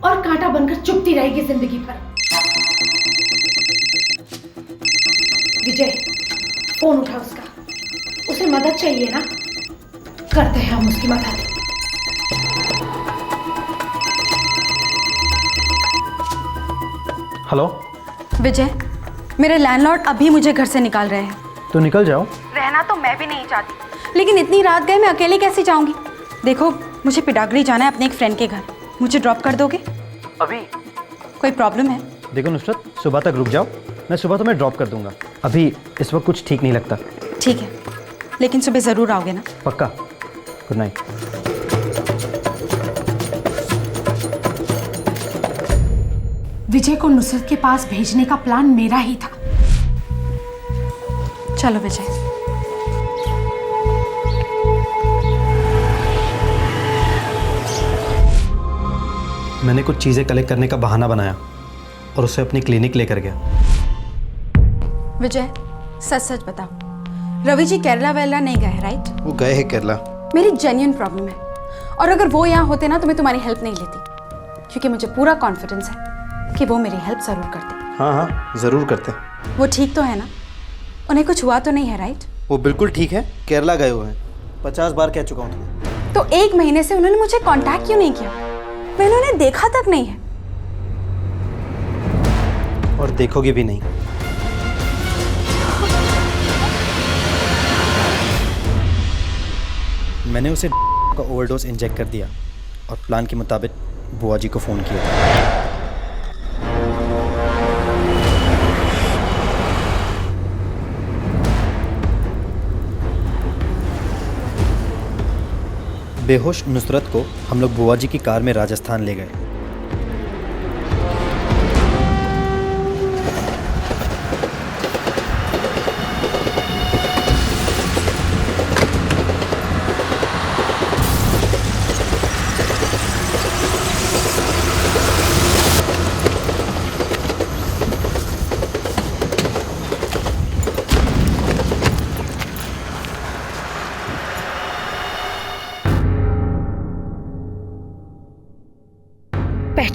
और कांटा बनकर चुभती रहेगी जिंदगी भर। विजय, फोन उठा उसका। उसे मदद चाहिए ना, करते हैं हम उसकी मदद। हेलो विजय, मेरे लैंडलॉर्ड अभी मुझे घर से निकाल रहे हैं। तो निकल जाओ। रहना तो मैं भी नहीं चाहती, लेकिन इतनी रात गए मैं अकेले कैसे जाऊंगी? देखो, मुझे पिडागरी जाना है अपने एक फ्रेंड के घर। मुझे ड्रॉप कर दोगे? अभी? कोई प्रॉब्लम है? देखो नुसरत, सुबह तक रुक जाओ, मैं सुबह तुम्हें ड्रॉप कर दूंगा। अभी इस वक्त कुछ ठीक नहीं लगता। ठीक है, लेकिन सुबह ज़रूर आओगे ना? पक्का। Good night. विजय को नुसरत के पास भेजने का प्लान मेरा ही था। चलो विजय। मैंने कुछ चीज़ें कलेक्ट करने का बहाना बनाया और उसे अपनी क्लिनिक लेकर गया। विजय, सच सच बताओ, रवि जी केरला वेरला नहीं गए राइट? वो गए हैं केरला। मेरी जेन्युइन प्रॉब्लम है, और अगर वो यहाँ होते ना तो मैं तुम्हारी हेल्प नहीं लेती, क्योंकि मुझे पूरा कॉन्फिडेंस है कि वो मेरी हेल्प ज़रूर करते। हाँ हाँ, ज़रूर करते। वो ठीक तो है ना? उन्हें कुछ हुआ तो नहीं है राइट? वो बिल्कुल ठीक है, केरला गए हुए हैं। 50 बार कह चुका हूँ तुम्हें। तो 1 महीने से उन्होंने मुझे कांटेक्ट क्यों नहीं किया? मैंने उन्हें देखा तक नहीं है। और देखोगे भी नहीं। मैंने उसे का ओवरडोज इंजेक्ट कर दिया और प्लान के मुताबिक बुआ जी को फ़ोन किया था। बेहोश नुसरत को हम लोग बुआ जी की कार में राजस्थान ले गए।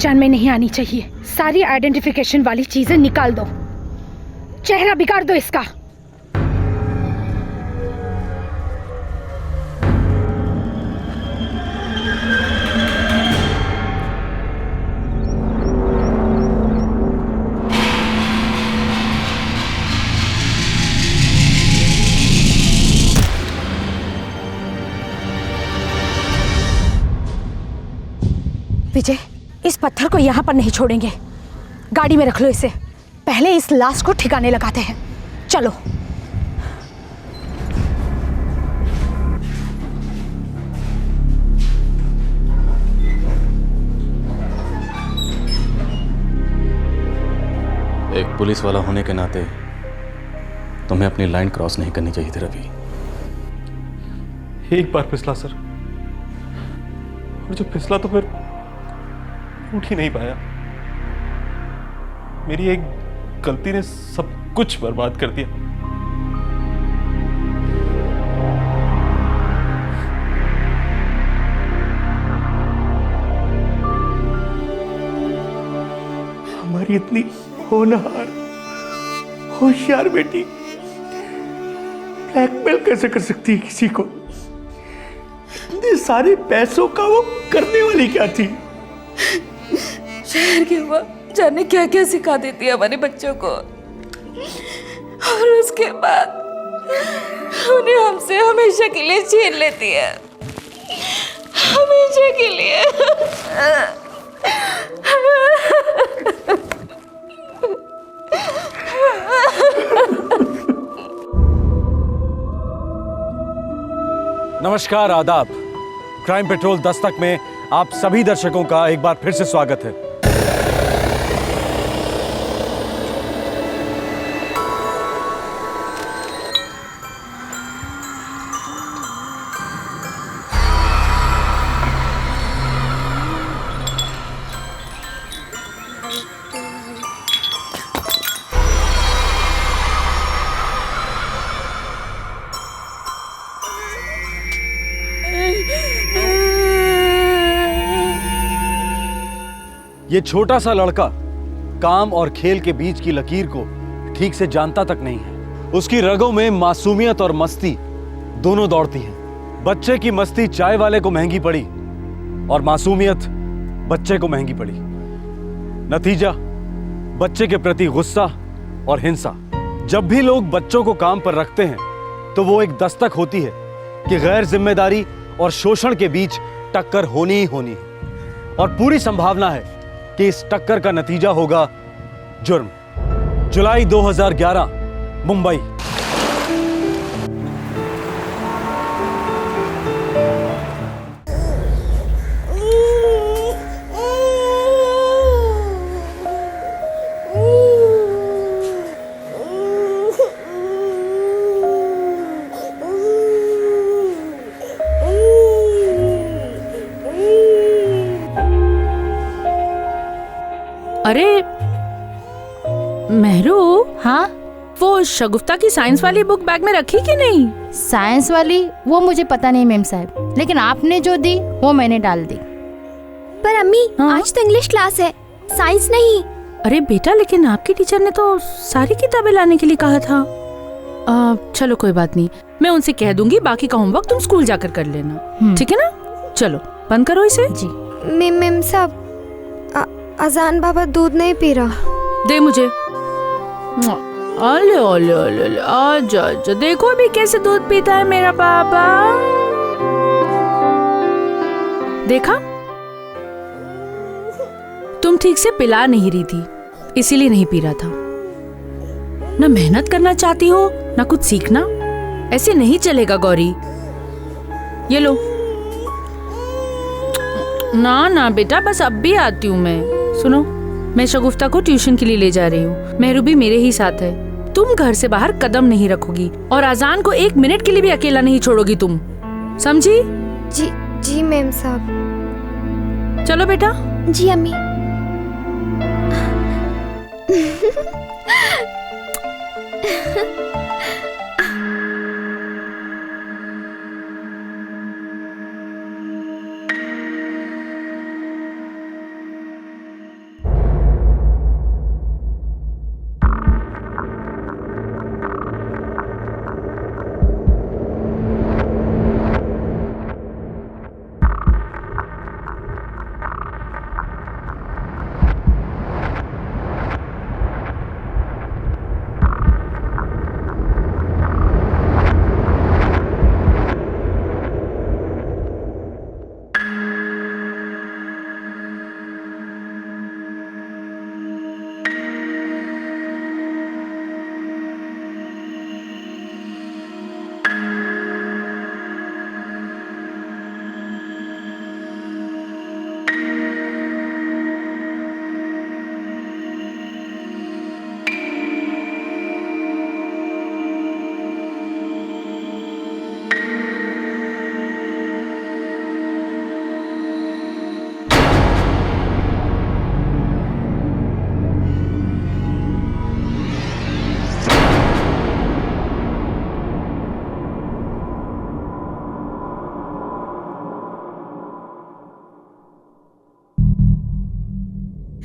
पहचान में नहीं आनी चाहिए। सारी आइडेंटिफिकेशन वाली चीजें निकाल दो, चेहरा बिगाड़ दो इसका। विजय, इस पत्थर को यहाँ पर नहीं छोड़ेंगे, गाड़ी में रख लो इसे। पहले इस लाश को ठिकाने लगाते हैं, चलो। एक पुलिस वाला होने के नाते तुम्हें अपनी लाइन क्रॉस नहीं करनी चाहिए थी रवि। एक बार फिसला सर, और जब फिसला तो फिर उठ ही नहीं पाया। मेरी एक गलती ने सब कुछ बर्बाद कर दिया। हमारी इतनी होनहार होशियार बेटी ब्लैकमेल कैसे कर सकती है किसी को? इतने सारे पैसों का वो करने वाली क्या थी? शहर की हवा जाने क्या क्या सिखा देती है हमारे बच्चों को, और उसके बाद उन्हें हमसे हमेशा के लिए छीन लेती है, हमेशा के लिए। नमस्कार, आदाब। क्राइम पेट्रोल दस्तक में आप सभी दर्शकों का एक बार फिर से स्वागत है। ये छोटा सा लड़का काम और खेल के बीच की लकीर को ठीक से जानता तक नहीं है। उसकी रगों में मासूमियत और मस्ती दोनों दौड़ती हैं। बच्चे की मस्ती चाय वाले को महंगी पड़ी और मासूमियत बच्चे को महंगी पड़ी। नतीजा, बच्चे के प्रति गुस्सा और हिंसा। जब भी लोग बच्चों को काम पर रखते हैं तो वो एक दस्तक होती है कि गैर जिम्मेदारी और शोषण के बीच टक्कर होनी ही होनी है, और पूरी संभावना है कि इस टक्कर का नतीजा होगा जुर्म। जुलाई 2011, मुंबई। अरे मेहरू, हाँ, वो शगुफ्ता की साइंस वाली बुक बैग में रखी कि नहीं? साइंस वाली वो मुझे पता नहीं मेम साहब, लेकिन आपने जो दी वो मैंने डाल दी। पर अम्मी, आज तो इंग्लिश क्लास है, साइंस नहीं। अरे बेटा, लेकिन आपकी टीचर ने तो सारी किताबें लाने के लिए कहा था। चलो कोई बात नहीं, मैं उनसे कह दूंगी, बाकी का होमवर्क तुम स्कूल जाकर कर लेना, ठीक है ना? चलो बंद करो इसे। जी। मेम साहब, अजान बाबा दूध नहीं पी रहा। दे मुझे। ओले ओले ओले, आजा आजा, देखो अभी कैसे दूध पीता है मेरा बाबा। देखा, तुम ठीक से पिला नहीं रही थी, इसीलिए नहीं पी रहा था। ना मेहनत करना चाहती हो ना कुछ सीखना, ऐसे नहीं चलेगा गौरी। ये लो। ना ना बेटा, बस अब भी आती हूँ मैं। सुनो, मैं शगुफ्ता को ट्यूशन के लिए ले जा रही हूँ, मेहरू भी मेरे ही साथ है। तुम घर से बाहर कदम नहीं रखोगी और अजान को 1 मिनट के लिए भी अकेला नहीं छोड़ोगी तुम, समझी? जी जी मेम साहब। चलो बेटा। जी अम्मी।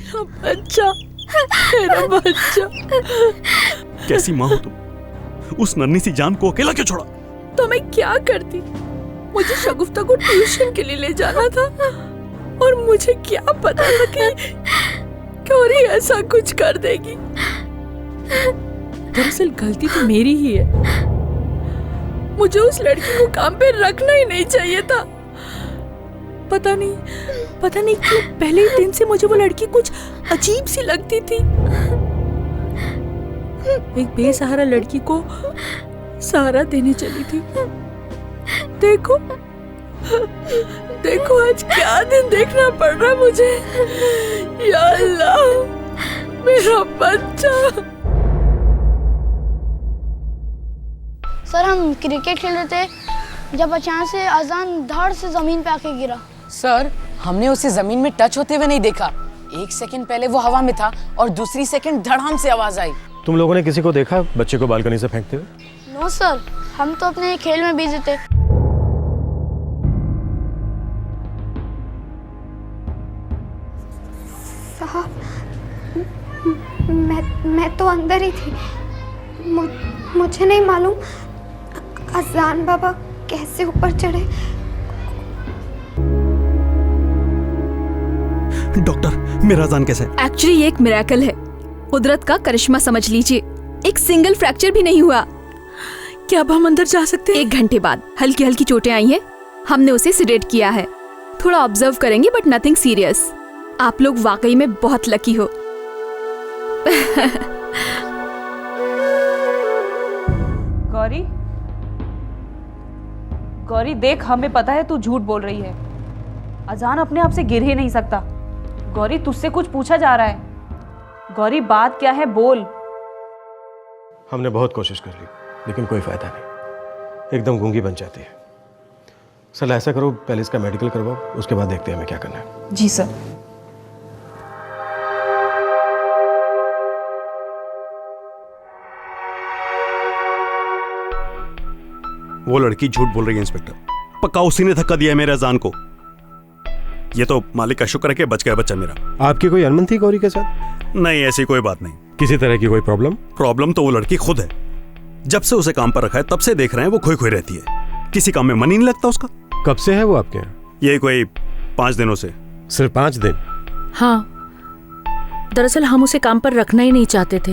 मेरा बच्चा, मेरा बच्चा। कैसी माँ हो तुम? उस नन्ही सी जान को अकेला क्यों छोड़ा? तो मैं क्या करती? मुझे शगुफ्ता को ट्यूशन के लिए ले जाना था और मुझे क्या पता था कि गौरी ऐसा कुछ कर देगी। दरअसल गलती तो मेरी ही है। मुझे उस लड़की को काम पे रखना ही नहीं चाहिए था। पता नहीं क्यों पहले ही दिन से मुझे वो लड़की कुछ अजीब सी लगती थी। एक बेसहारा लड़की को सहारा देने चली थी। देखो आज क्या दिन देखना पड़ रहा है मुझे। या अल्लाह, मेरा बच्चा। सर हम क्रिकेट खेल रहे थे जब अचानक से अजान धड़ से जमीन पे आके गिरा। सर हमने उसे जमीन में टच होते हुए नहीं देखा। एक सेकंड पहले वो हवा में था और दूसरी सेकंड धड़ाम से आवाज आई। तुम लोगों ने किसी को देखा बच्चे को बालकनी से फेंकते हुए? नो सर, हम तो अपने खेल में बिजी थे। साहब, मैं तो अंदर ही थी। मुझे नहीं मालूम अजान बाबा कैसे ऊपर चढ़े। डॉक्टर, मेरा अजान कैसा है? एक्चुअली ये एक मिरेकल है, कुदरत का करिश्मा समझ लीजिए। एक सिंगल फ्रैक्चर भी नहीं हुआ। क्या अब हम अंदर जा सकते हैं? 1 घंटे बाद हल्की हल्की चोटें आई हैं। हमने उसे सिडेट किया है। थोड़ा ऑब्जर्व करेंगे बट नथिंग सीरियस। आप लोग वाकई में बहुत लकी हो। गौरी देख, हमें पता है तू झूठ बोल रही है। अजान अपने आप से गिर ही नहीं सकता। गौरी तुझसे कुछ पूछा जा रहा है। गौरी बात क्या है, बोल। हमने बहुत कोशिश कर ली लेकिन कोई फायदा नहीं, एकदम गूंगी बन जाती है। सर ऐसा करो, पहले इसका मेडिकल करवाओ, उसके बाद देखते हैं हमें क्या करना है। जी सर। वो लड़की झूठ बोल रही है इंस्पेक्टर। पक्का उसी ने धक्का दिया है मेरे अजान को। ये तो मालिक का शुक्र है कि बच गया बच्चा मेरा। आपकी कोई अनबन थी गौरी के साथ? नहीं, ऐसी कोई बात नहीं। किसी तरह की कोई प्रॉब्लम? प्रॉब्लम तो वो लड़की खुद है। जब से उसे काम पर रखा है तब से देख रहे हैं वो खोई खोई रहती है। किसी काम में मन ही नहीं लगता उसका। कब से है वो आपके यहाँ? ये कोई 5 दिनों से। सिर्फ 5 दिन? हाँ, दरअसल हम उसे काम पर रखना ही नहीं चाहते थे।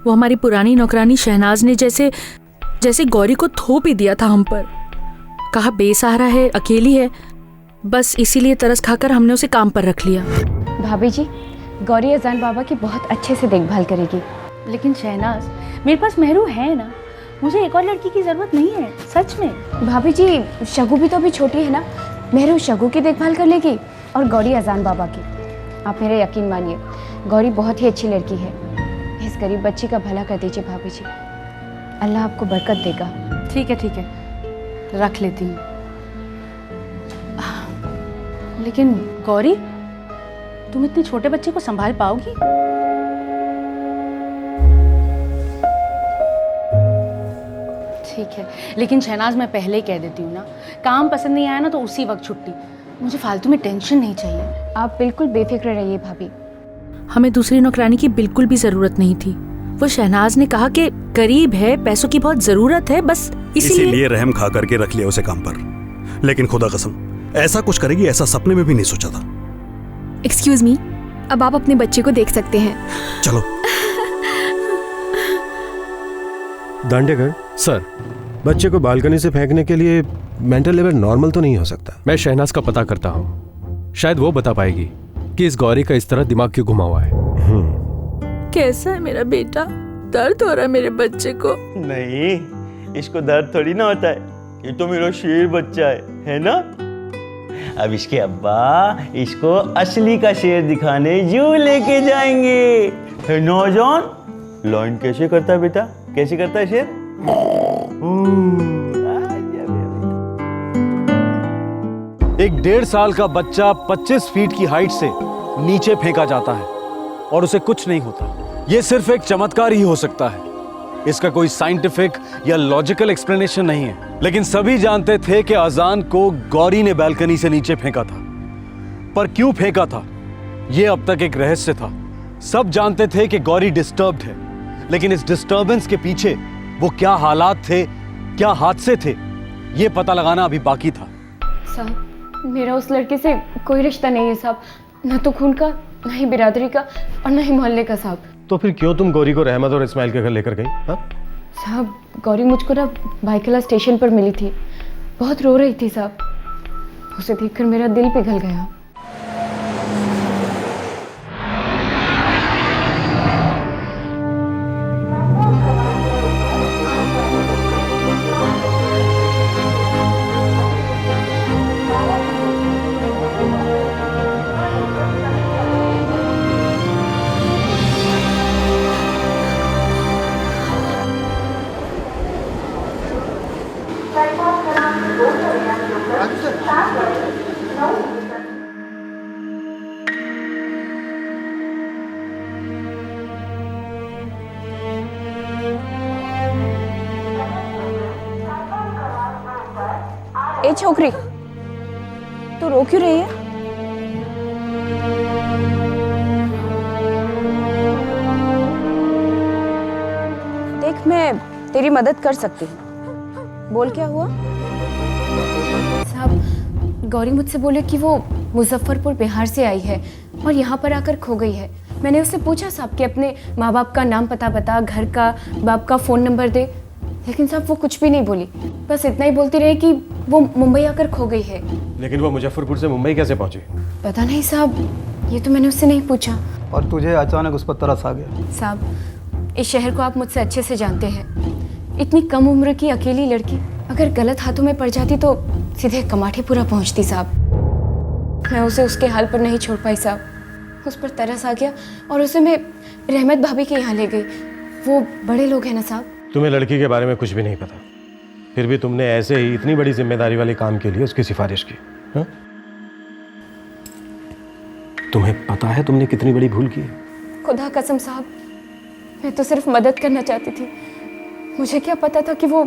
वो हमारी पुरानी नौकरानी शहनाज ने जैसे गौरी को थोप ही दिया था हम पर। कहा बेसहारा है, अकेली है, बस इसीलिए तरस खाकर हमने उसे काम पर रख लिया। भाभी जी, गौरी अजान बाबा की बहुत अच्छे से देखभाल करेगी। लेकिन शहनाज, मेरे पास मेहरू है ना, मुझे एक और लड़की की जरूरत नहीं है, सच में। भाभी जी, शगु भी तो अभी छोटी है ना, मेहरू शगु की देखभाल कर लेगी और गौरी अजान बाबा की। आप मेरा यकीन मानिए, गौरी बहुत ही अच्छी लड़की है। इस गरीब बच्ची का भला कर दीजिए भाभी जी, अल्लाह आपको बरकत देगा। ठीक है, रख लेती हूँ। लेकिन गौरी, तुम इतने छोटे बच्चे को संभाल पाओगी? ठीक है, लेकिन शहनाज मैं पहले ही कह देती हूँ ना, काम पसंद नहीं आया ना तो उसी वक्त छुट्टी। मुझे फालतू में टेंशन नहीं चाहिए। आप बिल्कुल बेफिक्र रहिए भाभी। हमें दूसरी नौकरानी की बिल्कुल भी जरूरत नहीं थी। वो शहनाज ने कहा कि गरीब है, पैसों की बहुत जरूरत है, बस इसीलिए रहम खा करके रख लिया उसे काम पर। लेकिन खुदा कसम, ऐसा कुछ करेगी ऐसा सपने में भी नहीं सोचा था। एक्सक्यूज मी, अब आप अपने बच्चे को देख सकते हैं। चलो। दांडेगढ़ सर, बच्चे को बालकनी से फेंकने के लिए मेंटल लेवल नॉर्मल तो नहीं हो सकता। मैं शहनाज का पता करता हूँ, शायद वो बता पाएगी कि इस गौरी का इस तरह दिमाग क्यों घुमा हुआ है। कैसा है मेरा बेटा? दर्द हो रहा है मेरे बच्चे को? नहीं, इसको दर्द थोड़ी ना होता है, ये तो मेरा शेर बच्चा है ना? अब इसके अब्बा इसको असली का शेर दिखाने जू लेके जाएंगे। है नौजवान, लाइन कैसे करता है बेटा? कैसे करता है शेर? एक 1.5 साल का बच्चा 25 फीट की हाइट से नीचे फेंका जाता है और उसे कुछ नहीं होता। यह सिर्फ एक चमत्कार ही हो सकता है, इसका कोई साइंटिफिक या लॉजिकल एक्सप्लेनेशन नहीं है। लेकिन सभी जानते थे कि अजान को गौरी ने बालकनी से नीचे फेंका था, पर क्यों फेंका था ये अब तक एक रहस्य था। सब जानते थे कि गौरी डिस्टर्ब्ड है, लेकिन इस डिस्टर्बेंस के पीछे वो क्या हालात थे, क्या हादसे थे, ये पता लगाना अभी बाकी था। साहब, मेरा उस लड़के से कोई रिश्ता नहीं है साहब, न तो खून का, न ही बिरादरी का और न ही मोहल्ले का साहब। तो फिर क्यों तुम गौरी को रहमत और इस्माइल के घर लेकर गई? हाँ? साहब, गौरी मुझको ना बाइकला स्टेशन पर मिली थी, बहुत रो रही थी साहब। उसे देखकर मेरा दिल पिघल गया। ए छोकरी, तू रो क्यों रही है? देख, मैं तेरी मदद कर सकती हूँ। बोल, क्या हुआ? साहब, गौरी मुझसे बोले कि वो मुजफ्फरपुर बिहार से आई है और यहाँ पर आकर खो गई है। मैंने उससे पूछा साहब कि अपने माँ बाप का नाम पता बता, घर का, बाप का फ़ोन नंबर दे, लेकिन साहब वो कुछ भी नहीं बोली। बस इतना ही बोलती रही कि वो मुंबई आकर खो गई है। लेकिन वो मुजफ्फरपुर से मुंबई कैसे पहुंची? पता नहीं साहब, ये तो मैंने उससे नहीं पूछा। और तुझे अचानक उस पर तरस आ गया? साहब, इस शहर को आप मुझसे अच्छे से जानते हैं। इतनी कम उम्र की अकेली लड़की अगर गलत हाथों में पड़ जाती तो सीधे कमाठीपुरा पहुंचती साहब। मैं उसे उसके हाल पर नहीं छोड़ पाई साहब। उस पर तरस आ गया और उसे मैं रहमत भाभी के यहाँ ले गई। वो बड़े लोग हैं ना साहब। तुम्हें लड़की के बारे में कुछ भी नहीं पता, फिर भी तुमने ऐसे ही इतनी बड़ी जिम्मेदारी वाले काम के लिए उसकी सिफारिश की? हा? तुम्हें पता है तुमने कितनी बड़ी भूल की है? खुदा कसम साहब, मैं तो सिर्फ मदद करना चाहती थी। मुझे क्या पता था कि वो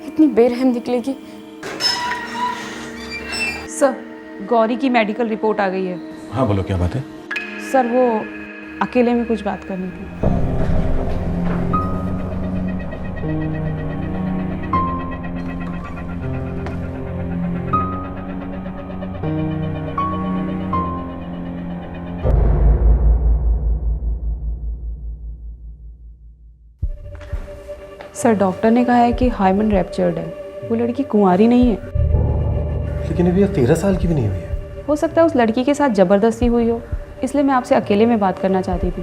इतनी बेरहम निकलेगी। सर, गौरी की मेडिकल रिपोर्ट आ गई है। हाँ बोलो, क्या बात है? सर, वो अकेले में कुछ बात करनी थी। सर, डॉक्टर ने कहा है कि हाइमन रैप्चर्ड है। वो लड़की कुंवारी नहीं है। लेकिन अभी 13 साल की भी नहीं हुई है। हो सकता है उस लड़की के साथ जबरदस्ती हुई हो, इसलिए मैं आपसे अकेले में बात करना चाहती थी।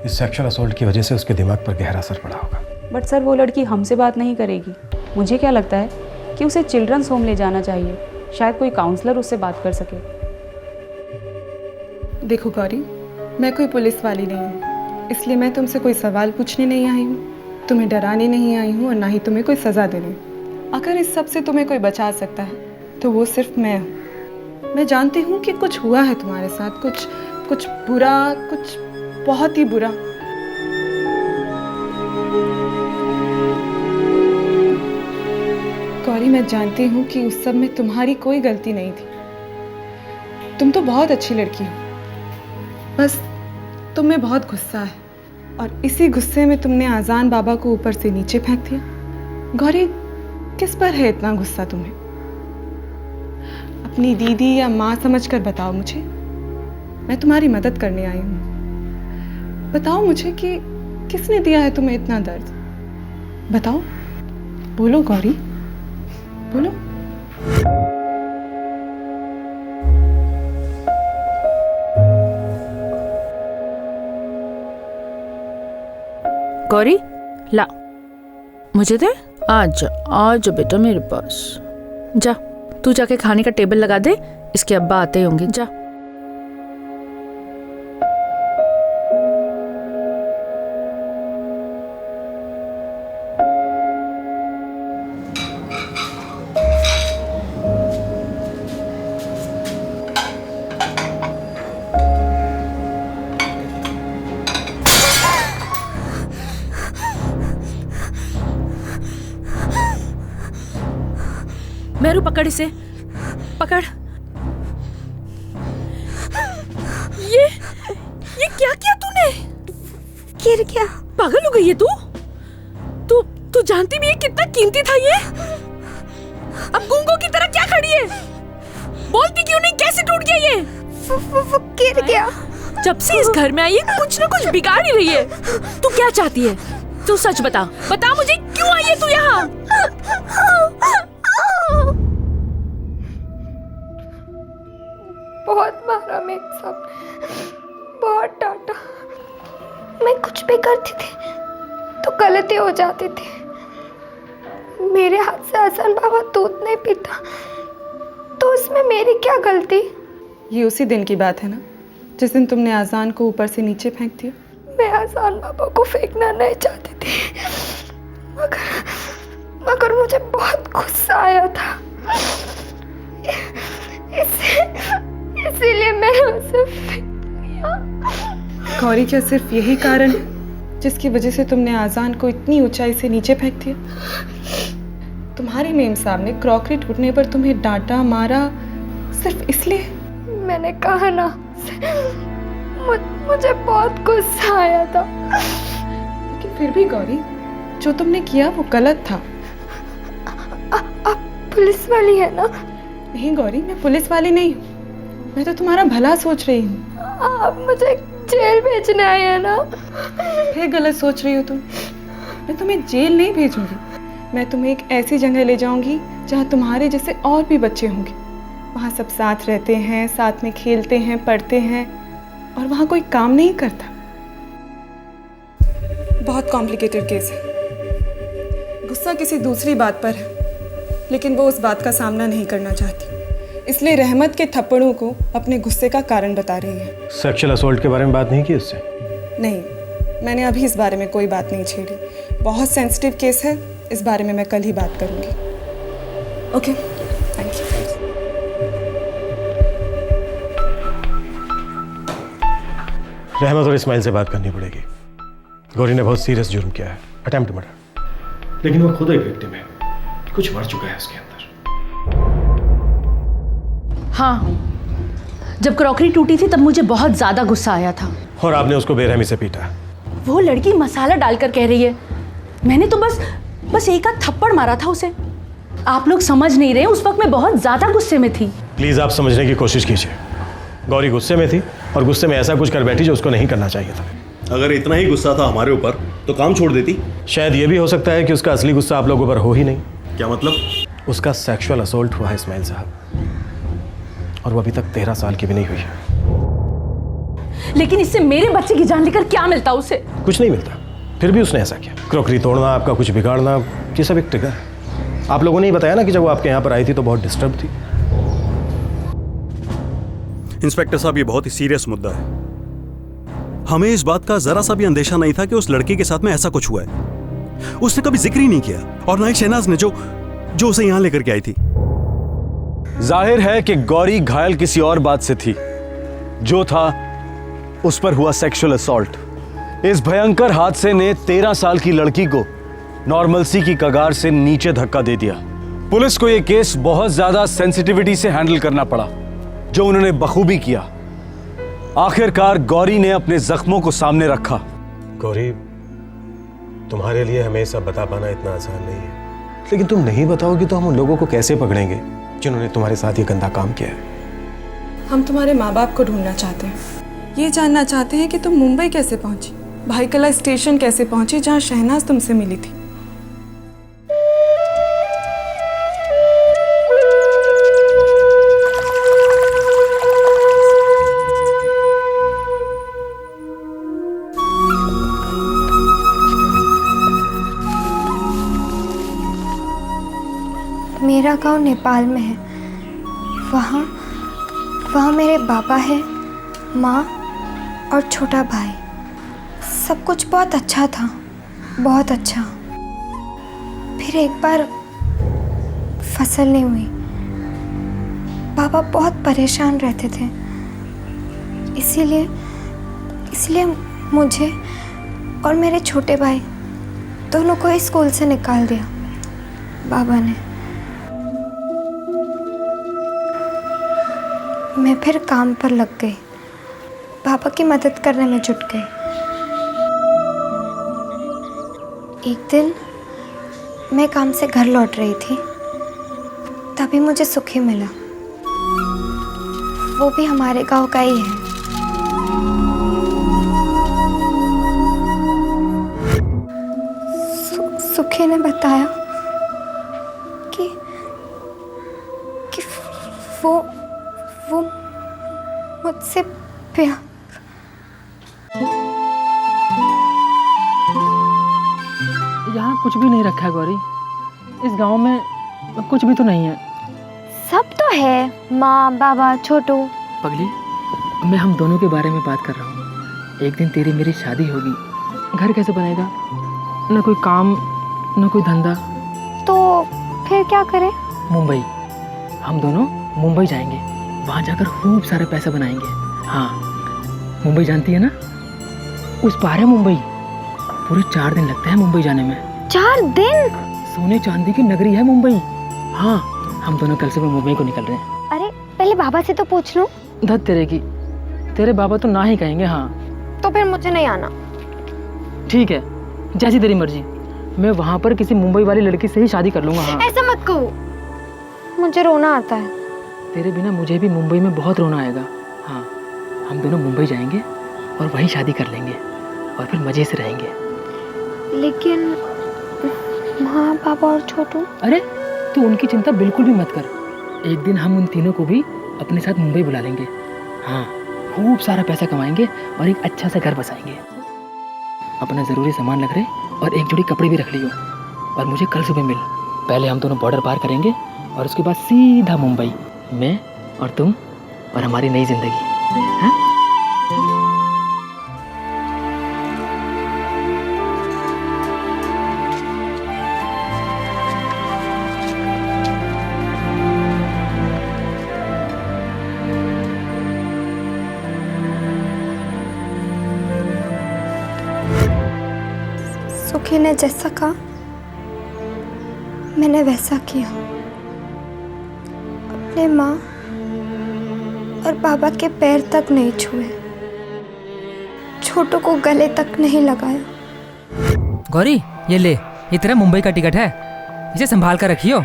इस सेक्सुअल असॉल्ट की वजह से उसके दिमाग पर गहरा असर पड़ा होगा। बट सर, वो लड़की हमसे बात नहीं करेगी। मुझे क्या लगता है कि उसे चिल्ड्रंस होम ले जाना चाहिए, शायद कोई काउंसलर उससे बात कर सके। देखो गौरी, मैं कोई पुलिस वाली नहीं हूँ, इसलिए मैं तुमसे कोई सवाल पूछने नहीं आई हूँ, तुम्हें डराने नहीं आई हूँ और ना ही तुम्हें कोई सज़ा देने। अगर इस सब से तुम्हें कोई बचा सकता है तो वो सिर्फ मैं हूँ। मैं जानती हूँ कि कुछ हुआ है तुम्हारे साथ, कुछ बुरा, कुछ बहुत ही बुरा। गौरी, मैं जानती हूँ कि उस सब में तुम्हारी कोई गलती नहीं थी। तुम तो बहुत अच्छी लड़की हो, बस तुम में बहुत गुस्सा है और इसी गुस्से में तुमने आज़ान बाबा को ऊपर से नीचे फेंक दिया। गौरी, किस पर है इतना गुस्सा तुम्हें? अपनी दीदी या माँ समझकर बताओ मुझे, मैं तुम्हारी मदद करने आई हूँ। बताओ मुझे कि किसने दिया है तुम्हें इतना दर्द? बताओ, बोलो गौरी, बोलो। गौरी, ला, मुझे दे। आज आज बेटा मेरे पास। जा, तू जाके खाने का टेबल लगा दे, इसके अब्बा आते होंगे। जा। मेरू, पकड़ इसे, पकड़। ये क्या किया तूने? गिर गया। पागल हो गई है तू? तू जानती भी है कितना कीमती था ये? अब गूंगों की तरह क्या खड़ी है? बोलती क्यों नहीं? कैसे टूट गया ये? वो गिर गया। जब से इस घर में आई है कुछ ना कुछ बिगाड़ ही रही है। तू क्या चाहती है? तू सच बता मुझे, क्यों आई है तू यहाँ? बहुत मारा मेरे साथ, बहुत डांटा। मैं कुछ भी करती थी तो गलती हो जाती थी। मेरे हाथ से अहसान बाबा दूध नहीं पीता तो उसमें मेरी क्या गलती? ये उसी दिन की बात है ना जिस दिन तुमने आजान को ऊपर से नीचे फेंक दिया? मैं आजान बाबा को फेंकना नहीं चाहती थी, मगर मुझे बहुत गुस्सा आया था, इसीलिए मैंने उसे फेंक दिया। गौरी, क्या सिर्फ यही कारण है जिसकी वजह से तुमने आजान को इतनी ऊंचाई से नीचे फेंक दिया? तुम्हारे मेम साहब ने क्रॉकरी टूटने पर तुम्हें डांटा मारा सिर्फ इसलिए? मैंने कहा ना, मुझे बहुत गुस्सा आया था। लेकिन फिर भी गौरी, जो तुमने किया वो गलत था। आप पुलिस वाली है ना? नहीं गौरी, मैं पुलिस वाली नहीं हूँ। मैं तो तुम्हारा भला सोच रही हूँ। आप मुझे जेल भेजने आए हैं ना? फिर गलत सोच रही हो तुम। मैं तुम्हें जेल नहीं भेजूंगी, मैं तुम्हें एक ऐसी जगह ले जाऊंगी जहाँ तुम्हारे जैसे और भी बच्चे होंगे। वहाँ सब साथ रहते हैं, साथ में खेलते हैं, पढ़ते हैं, और वहाँ कोई काम नहीं करता। बहुत कॉम्प्लिकेटेड केस है। गुस्सा किसी दूसरी बात पर है, लेकिन वो उस बात का सामना नहीं करना चाहती, इसलिए रहमत के थप्पड़ों को अपने गुस्से का कारण बता रही है। सेक्सुअल असॉल्ट के बारे में बात नहीं की उससे? नहीं, मैंने अभी इस बारे में कोई बात नहीं छेड़ी। बहुत सेंसिटिव केस है, इस बारे में मैं कल ही बात करूंगी। Okay, thank you. रहमत और इस्माइल से बात करनी पड़ेगी। गौरी ने बहुत सीरियस जुर्म किया है, अटेम्प्ट मर्डर। लेकिन वो खुद एक विक्टिम है, कुछ मर चुका है उसके अंदर। हाँ, जब क्रॉकरी टूटी थी तब मुझे बहुत ज्यादा गुस्सा आया था। और आपने उसको बेरहमी से पीटा। वो लड़की मसाला डालकर कह रही है, मैंने तो बस एक आध थप्पड़ मारा था उसे। आप लोग समझ नहीं रहे, उस वक्त मैं बहुत ज्यादा गुस्से में थी। प्लीज आप समझने की कोशिश कीजिए। गौरी गुस्से में थी और गुस्से में ऐसा कुछ कर बैठी जो उसको नहीं करना चाहिए था। अगर इतना ही गुस्सा था हमारे ऊपर तो काम छोड़ देती। शायद ये भी हो सकता है कि उसका असली गुस्सा आप लोगों पर हो ही नहीं। क्या मतलब? उसका सेक्सुअल असॉल्ट हुआ है इस्माइल साहब, और वो अभी तक 13 साल की भी नहीं हुई है। लेकिन इससे मेरे बच्चे की जान लेकर क्या मिलता उसे? कुछ नहीं मिलता, फिर भी उसने ऐसा किया। क्रॉकरी तोड़ना, आपका कुछ बिगाड़ना, ये सब एक ट्रिगर है। आप लोगों ने ही बताया ना कि जब वो आपके यहाँ पर आई थी तो बहुत डिस्टर्ब थी। इंस्पेक्टर साहब, ये बहुत ही सीरियस मुद्दा है। हमें इस बात का जरा सा भी अंदेशा नहीं था कि उस लड़के के साथ में ऐसा कुछ हुआ है। उसने कभी जिक्र ही नहीं किया, और ना ही शहनाज ने जो उसे यहां लेकर के आई थी। जाहिर है कि गौरी घायल किसी और बात से थी, जो था उस पर हुआ सेक्सुअल असॉल्ट। इस भयंकर हादसे ने 13 साल की लड़की को नॉर्मलसी की कगार से नीचे धक्का दे दिया। पुलिस को यह केस बहुत ज्यादा सेंसिटिविटी से हैंडल करना पड़ा, जो उन्होंने बखूबी किया। आखिरकार गौरी ने अपने जख्मों को सामने रखा। गौरी, तुम्हारे लिए हमें सब बता पाना इतना आसान नहीं है, लेकिन तुम नहीं बताओगी तो हम उन लोगों को कैसे पकड़ेंगे जिन्होंने तुम्हारे साथ ये गंदा काम किया है? हम तुम्हारे माँ बाप को ढूंढना चाहते हैं, ये जानना चाहते हैं कि तुम मुंबई कैसे पहुंची, भाईकला स्टेशन कैसे पहुंची जहाँ शहनाज तुमसे मिली थी। मेरा गांव नेपाल में है। वहाँ मेरे पापा है, माँ और छोटा भाई। सब कुछ बहुत अच्छा था, बहुत अच्छा। फिर एक बार फसल नहीं हुई। पापा बहुत परेशान रहते थे, इसीलिए मुझे और मेरे छोटे भाई दोनों को इस स्कूल से निकाल दिया बाबा ने। मैं फिर काम पर लग गई। पापा की मदद करने में जुट गए। एक दिन मैं काम से घर लौट रही थी, तभी मुझे सुखी मिला। वो भी हमारे गांव का ही है। सुखी ने बताया कि वो मुझसे प्यार। यहाँ कुछ भी नहीं रखा है गौरी। इस गांव में कुछ भी तो नहीं है। सब तो है, माँ, बाबा, छोटू। पगली, मैं हम दोनों के बारे में बात कर रहा हूँ। एक दिन तेरी मेरी शादी होगी, घर कैसे बनेगा? न कोई काम, न कोई धंधा। तो फिर क्या करें? मुंबई। हम दोनों मुंबई जाएंगे, वहाँ जाकर खूब सारा पैसा बनाएंगे। हाँ, मुंबई जानती है ना? उस पार है मुंबई। पूरे 4 दिन लगते हैं मुंबई जाने में। 4 दिन? सोने चांदी की नगरी है मुंबई। हाँ, हम दोनों कल सुबह मुंबई को निकल रहे हैं। अरे पहले बाबा से तो पूछ लूं। धत तेरे की, तेरे बाबा तो ना ही कहेंगे। हाँ, तो फिर मुझे नहीं आना। ठीक है, जैसी तेरी मर्जी। मैं वहाँ पर किसी मुंबई वाली लड़की से ही शादी कर लूंगा। हाँ, ऐसा मत कहो, मुझे रोना आता है। तेरे बिना मुझे भी मुंबई में बहुत रोना आएगा। हाँ, हम दोनों मुंबई जाएंगे और वहीं शादी कर लेंगे और फिर मजे से रहेंगे। लेकिन माँ, पापा और छोटू? अरे तू उनकी चिंता बिल्कुल भी मत कर। एक दिन हम उन तीनों को भी अपने साथ मुंबई बुला लेंगे। हाँ, खूब सारा पैसा कमाएंगे और एक अच्छा सा घर बसाएंगे। अपना ज़रूरी सामान रख रहे और एक जोड़ी कपड़े भी रख लियो। और मुझे कल सुबह मिल। पहले हम दोनों बॉर्डर पार करेंगे और उसके बाद सीधा मुंबई, मैं और तुम और हमारी नई जिंदगी। हाँ? सुखी ने जैसा कहा मैंने वैसा किया। अपने माँ और बाबा के पैर तक नहीं छुए, छोटू को गले तक नहीं लगाया। गौरी, ये ले, ये तेरा मुंबई का टिकट है, इसे संभाल कर रखियो।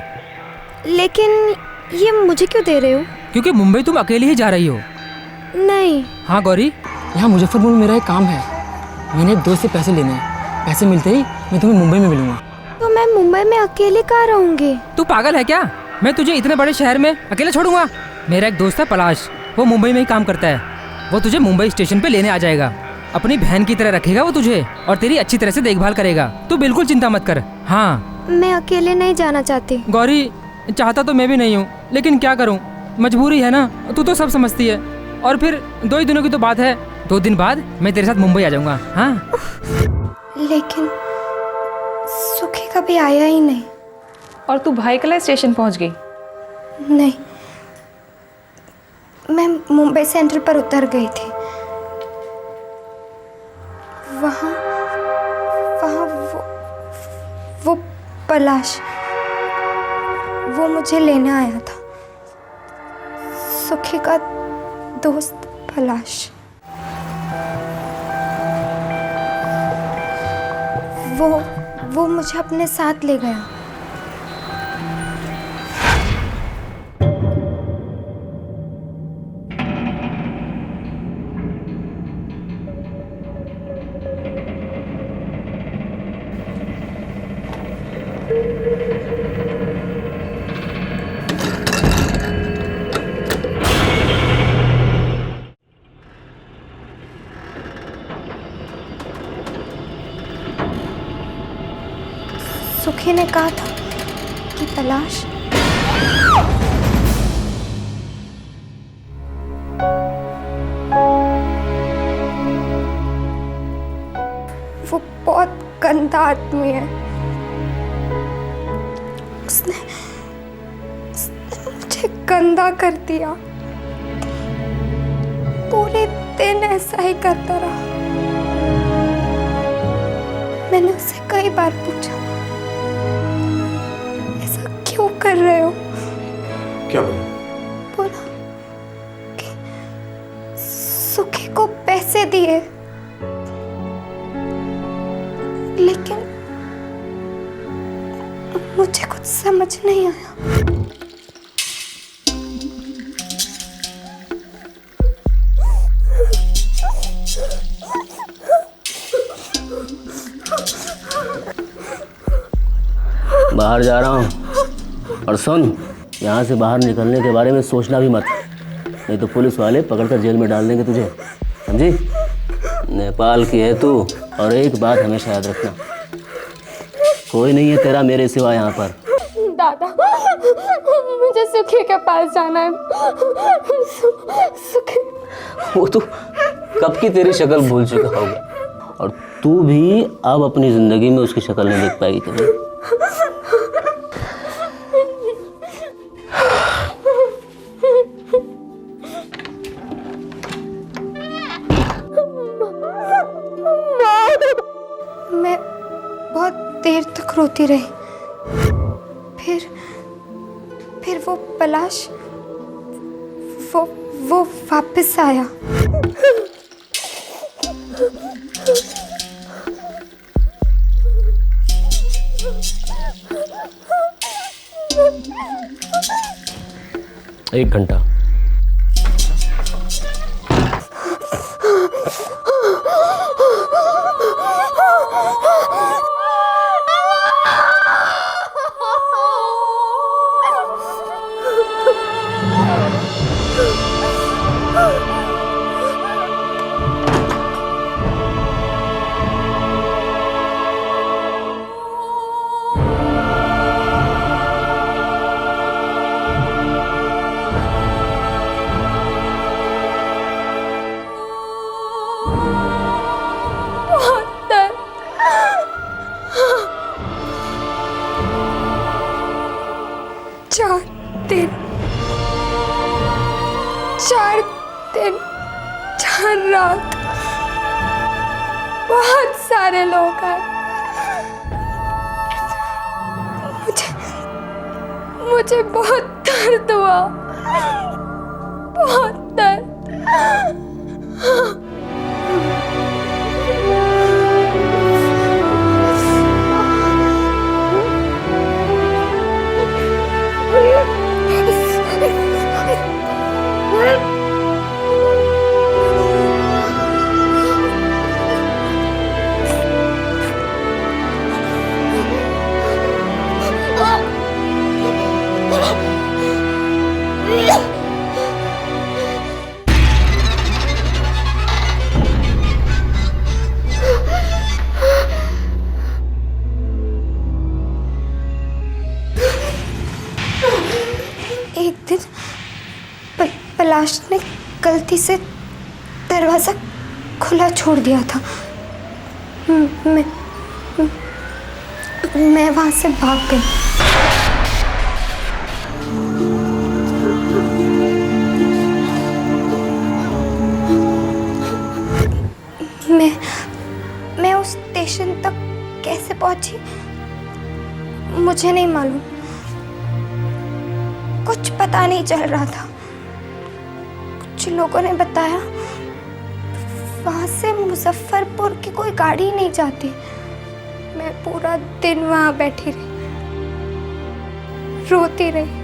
लेकिन ये मुझे क्यों दे रहे हो? क्योंकि मुंबई तुम अकेली ही जा रही हो। नहीं। हाँ गौरी, यहाँ मुजफ्फरपुर में मेरा एक काम है। मैंने एक दोस्त से पैसे लेने हैं। पैसे मिलते ही मैं तुम्हें मुंबई में मिलूंगा। तो मैं मुंबई में अकेले कहाँ रहूंगी? तू पागल है क्या? मैं तुझे इतने बड़े शहर में अकेले छोड़ूंगा? मेरा एक दोस्त है पलाश, वो मुंबई में ही काम करता है। वो तुझे मुंबई स्टेशन पे लेने आ जाएगा। अपनी बहन की तरह रखेगा वो तुझे और तेरी अच्छी तरह से देखभाल करेगा। तू बिल्कुल चिंता मत कर। हाँ, मैं अकेले नहीं जाना चाहती। गौरी, चाहता तो मैं भी नहीं हूँ, लेकिन क्या करूँ, मजबूरी है ना। तू तो सब समझती है। और फिर 2 ही दिनों की तो बात है, 2 दिन बाद मैं तेरे साथ मुंबई आ जाऊंगा। हाँ, लेकिन सुखी कभी आया ही नहीं। और तू भाईकला स्टेशन पहुंच गई? नहीं, मैं मुंबई सेंट्रल पर उतर गई थी। वहाँ वो पलाश, वो मुझे लेने आया था। सुखी का दोस्त पलाश। वो मुझे अपने साथ ले गया। सुखी ने कहा था कि पलाश वो बहुत गंदा आदमी है। उसने मुझे गंदा कर दिया। पूरे दिन ऐसा ही करता रहा। मैंने उससे कई बार पूछा, क्यों कर रहे हो? क्या बोला? बोला कि सुखी को पैसे दिए, लेकिन मुझे कुछ समझ नहीं आया। बाहर जा रहा हूँ, और सुन, यहाँ से बाहर निकलने के बारे में सोचना भी मत, नहीं तो पुलिस वाले पकड़कर जेल में डाल देंगे तुझे, समझी? नेपाल की है तू, और एक बात हमेशा याद रखना, कोई नहीं है तेरा मेरे सिवा यहाँ पर। दादा, मुझे सुखी के पास जाना है। सुखी। वो तो कब की तेरी शक्ल भूल चुका होगा, और तू भी अब अपनी जिंदगी में उसकी शक्ल नहीं देख पाएगी तुम्हें। मैं बहुत देर तक रोती रही, फिर वो पलाश वो वापस आया। एक घंटा। चार रात, बहुत सारे लोग आए। मुझे बहुत दर्द हुआ, बहुत दर्द। एक दिन पलाश ने गलती से दरवाजा खुला छोड़ दिया था। मैं वहां से भाग गई। मैं उस स्टेशन तक कैसे पहुंची मुझे नहीं मालूम, कुछ पता नहीं चल रहा था। कुछ लोगों ने बताया वहां से मुजफ्फरपुर की कोई गाड़ी नहीं जाती। मैं पूरा दिन वहां बैठी रही, रोती रही,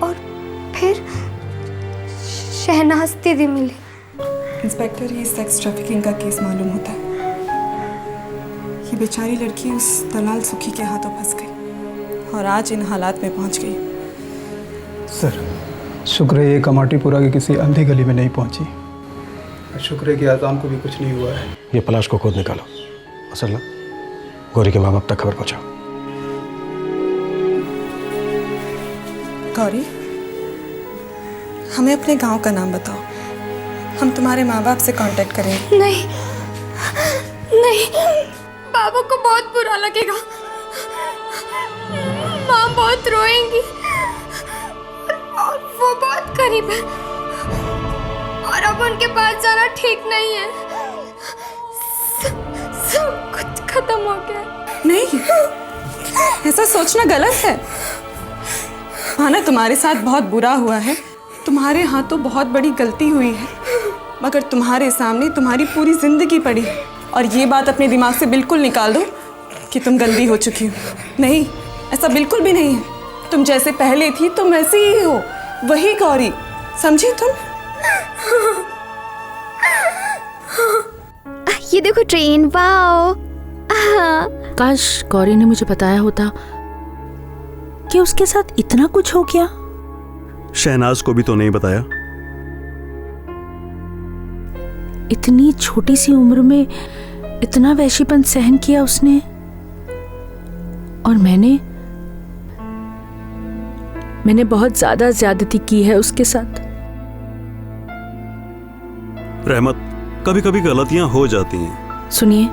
और फिर शहनाज दीदी मिली। इंस्पेक्टर, ये सेक्स ट्रैफिकिंग का केस मालूम होता है। ये बेचारी लड़की उस दलाल सुखी के हाथों फंस गई और आज इन हालात में पहुंच गई। सर, शुक्र है ये कमाटीपुरा की किसी अंधी गली में नहीं पहुंची। शुक्र है कि आज़ाम को भी कुछ नहीं हुआ है। ये पलाश को खुद निकालो, असला गौरी के माँ बाप तक खबर पहुंचाओ। गौरी, हमें अपने गांव का नाम बताओ, हम तुम्हारे माँ बाप से कांटेक्ट करेंगे। नहीं नहीं, बाबा को बहुत बुरा लगेगा, माँ बहुत रोएंगी, और वो बहुत गरीब है, और अब उनके पास जाना ठीक नहीं है। सब कुछ खत्म हो गया। नहीं, ऐसा सोचना गलत है। माना तुम्हारे साथ बहुत बुरा हुआ है, तुम्हारे हाथों बहुत बड़ी गलती हुई है, मगर तुम्हारे सामने तुम्हारी पूरी जिंदगी पड़ी है। और ये बात अपने दिमाग से बिल्कुल निकाल दो कि तुम गंदी हो चुकी हो। नहीं, ऐसा बिल्कुल भी नहीं है। तुम जैसे पहले थी तुम वैसी ही हो, वही गौरी, समझी तुम? ये देखो ट्रेन, वाओ। काश गौरी ने मुझे बताया होता कि उसके साथ इतना कुछ हो गया। शहनाज को भी तो नहीं बताया। इतनी छोटी सी उम्र में इतना वैशीपन सहन किया उसने, और मैंने बहुत ज्यादा ज्यादती की है उसके साथ। रहमत, कभी कभी गलतियां हो जाती हैं। सुनिए,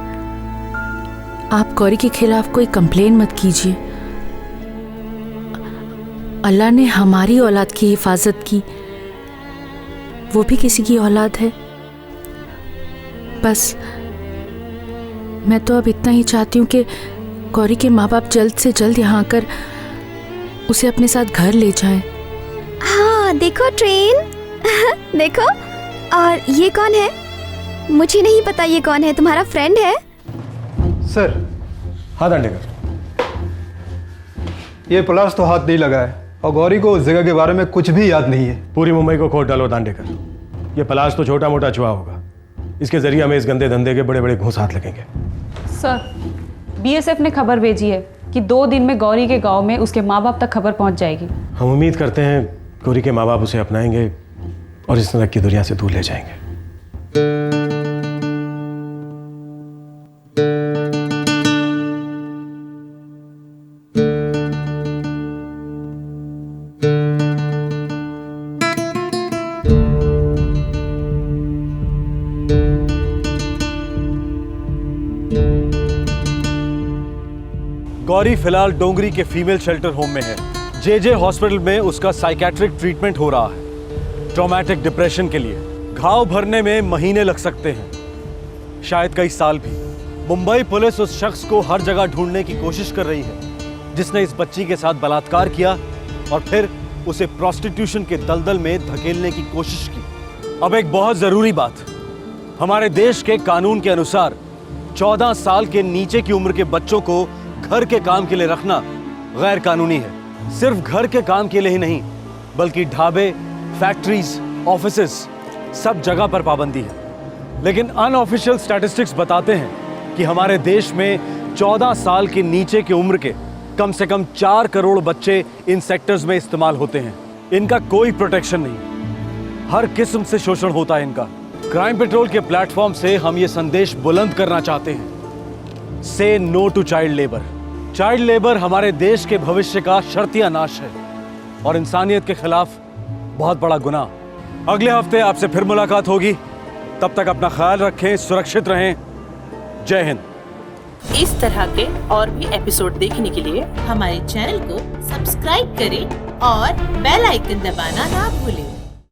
आप गौरी के खिलाफ कोई कंप्लेन मत कीजिए। अल्लाह ने हमारी औलाद की हिफाजत की, वो भी किसी की औलाद है। बस मैं तो अब इतना ही चाहती हूँ कि गौरी के माँ बाप जल्द से जल्द यहाँ आकर उसे अपने साथ घर ले जाएं। हाँ देखो ट्रेन, देखो। और ये कौन है? मुझे नहीं पता ये कौन है, तुम्हारा फ्रेंड है? सर। हाँ दांडेकर, ये पलाश तो हाथ नहीं लगा है और गौरी को उस जगह के बारे में कुछ भी याद नहीं है। पूरी मुंबई को खोद डालो दांडेकर। ये पलाश तो छोटा मोटा छुआ होगा, इसके जरिए हमें इस गंदे धंधे के बड़े बड़े घूंस हाथ लगेंगे। सर, बीएसएफ ने खबर भेजी है कि 2 दिन में गौरी के गांव में उसके माँ बाप तक खबर पहुंच जाएगी। हम उम्मीद करते हैं गौरी के माँ बाप उसे अपनाएंगे और इस नरक की दुनिया से दूर ले जाएंगे। गौरी फिलहाल डोंगरी के फीमेल शेल्टर होम में है। जे हॉस्पिटल में उसका साइकेट्रिक ट्रीटमेंट हो रहा है, ट्रॉमेटिक डिप्रेशन के लिए। घाव भरने में महीने लग सकते हैं, शायद कई साल भी। मुंबई पुलिस उस शख्स को हर जगह ढूंढने की कोशिश कर रही है जिसने इस बच्ची के साथ बलात्कार किया और फिर उसे प्रोस्टिट्यूशन के दलदल में धकेलने की कोशिश की। अब एक बहुत जरूरी बात, हमारे देश के कानून के अनुसार 14 साल के नीचे की उम्र के बच्चों को घर के काम के लिए रखना गैर कानूनी है। सिर्फ घर के काम के लिए ही नहीं, बल्कि ढाबे, फैक्ट्रीज, ऑफिसेज, सब जगह पर पाबंदी है। लेकिन अनऑफिशियल स्टैटिस्टिक्स बताते हैं कि हमारे देश में 14 साल के नीचे की उम्र के कम से कम 4 करोड़ बच्चे इन सेक्टर्स में इस्तेमाल होते हैं। इनका कोई प्रोटेक्शन नहीं, हर किस्म से शोषण होता है इनका। क्राइम पेट्रोल के प्लेटफॉर्म से हम ये संदेश बुलंद करना चाहते हैं, say no to child labour. Child labour हमारे देश के भविष्य का शर्तिया नाश है और इंसानियत के खिलाफ बहुत बड़ा गुनाह। अगले हफ्ते आपसे फिर मुलाकात होगी, तब तक अपना ख्याल रखें, सुरक्षित रहें। जय हिंद। इस तरह के और भी एपिसोड देखने के लिए हमारे चैनल को सब्सक्राइब करें और बेल आइकन दबाना ना भूलें।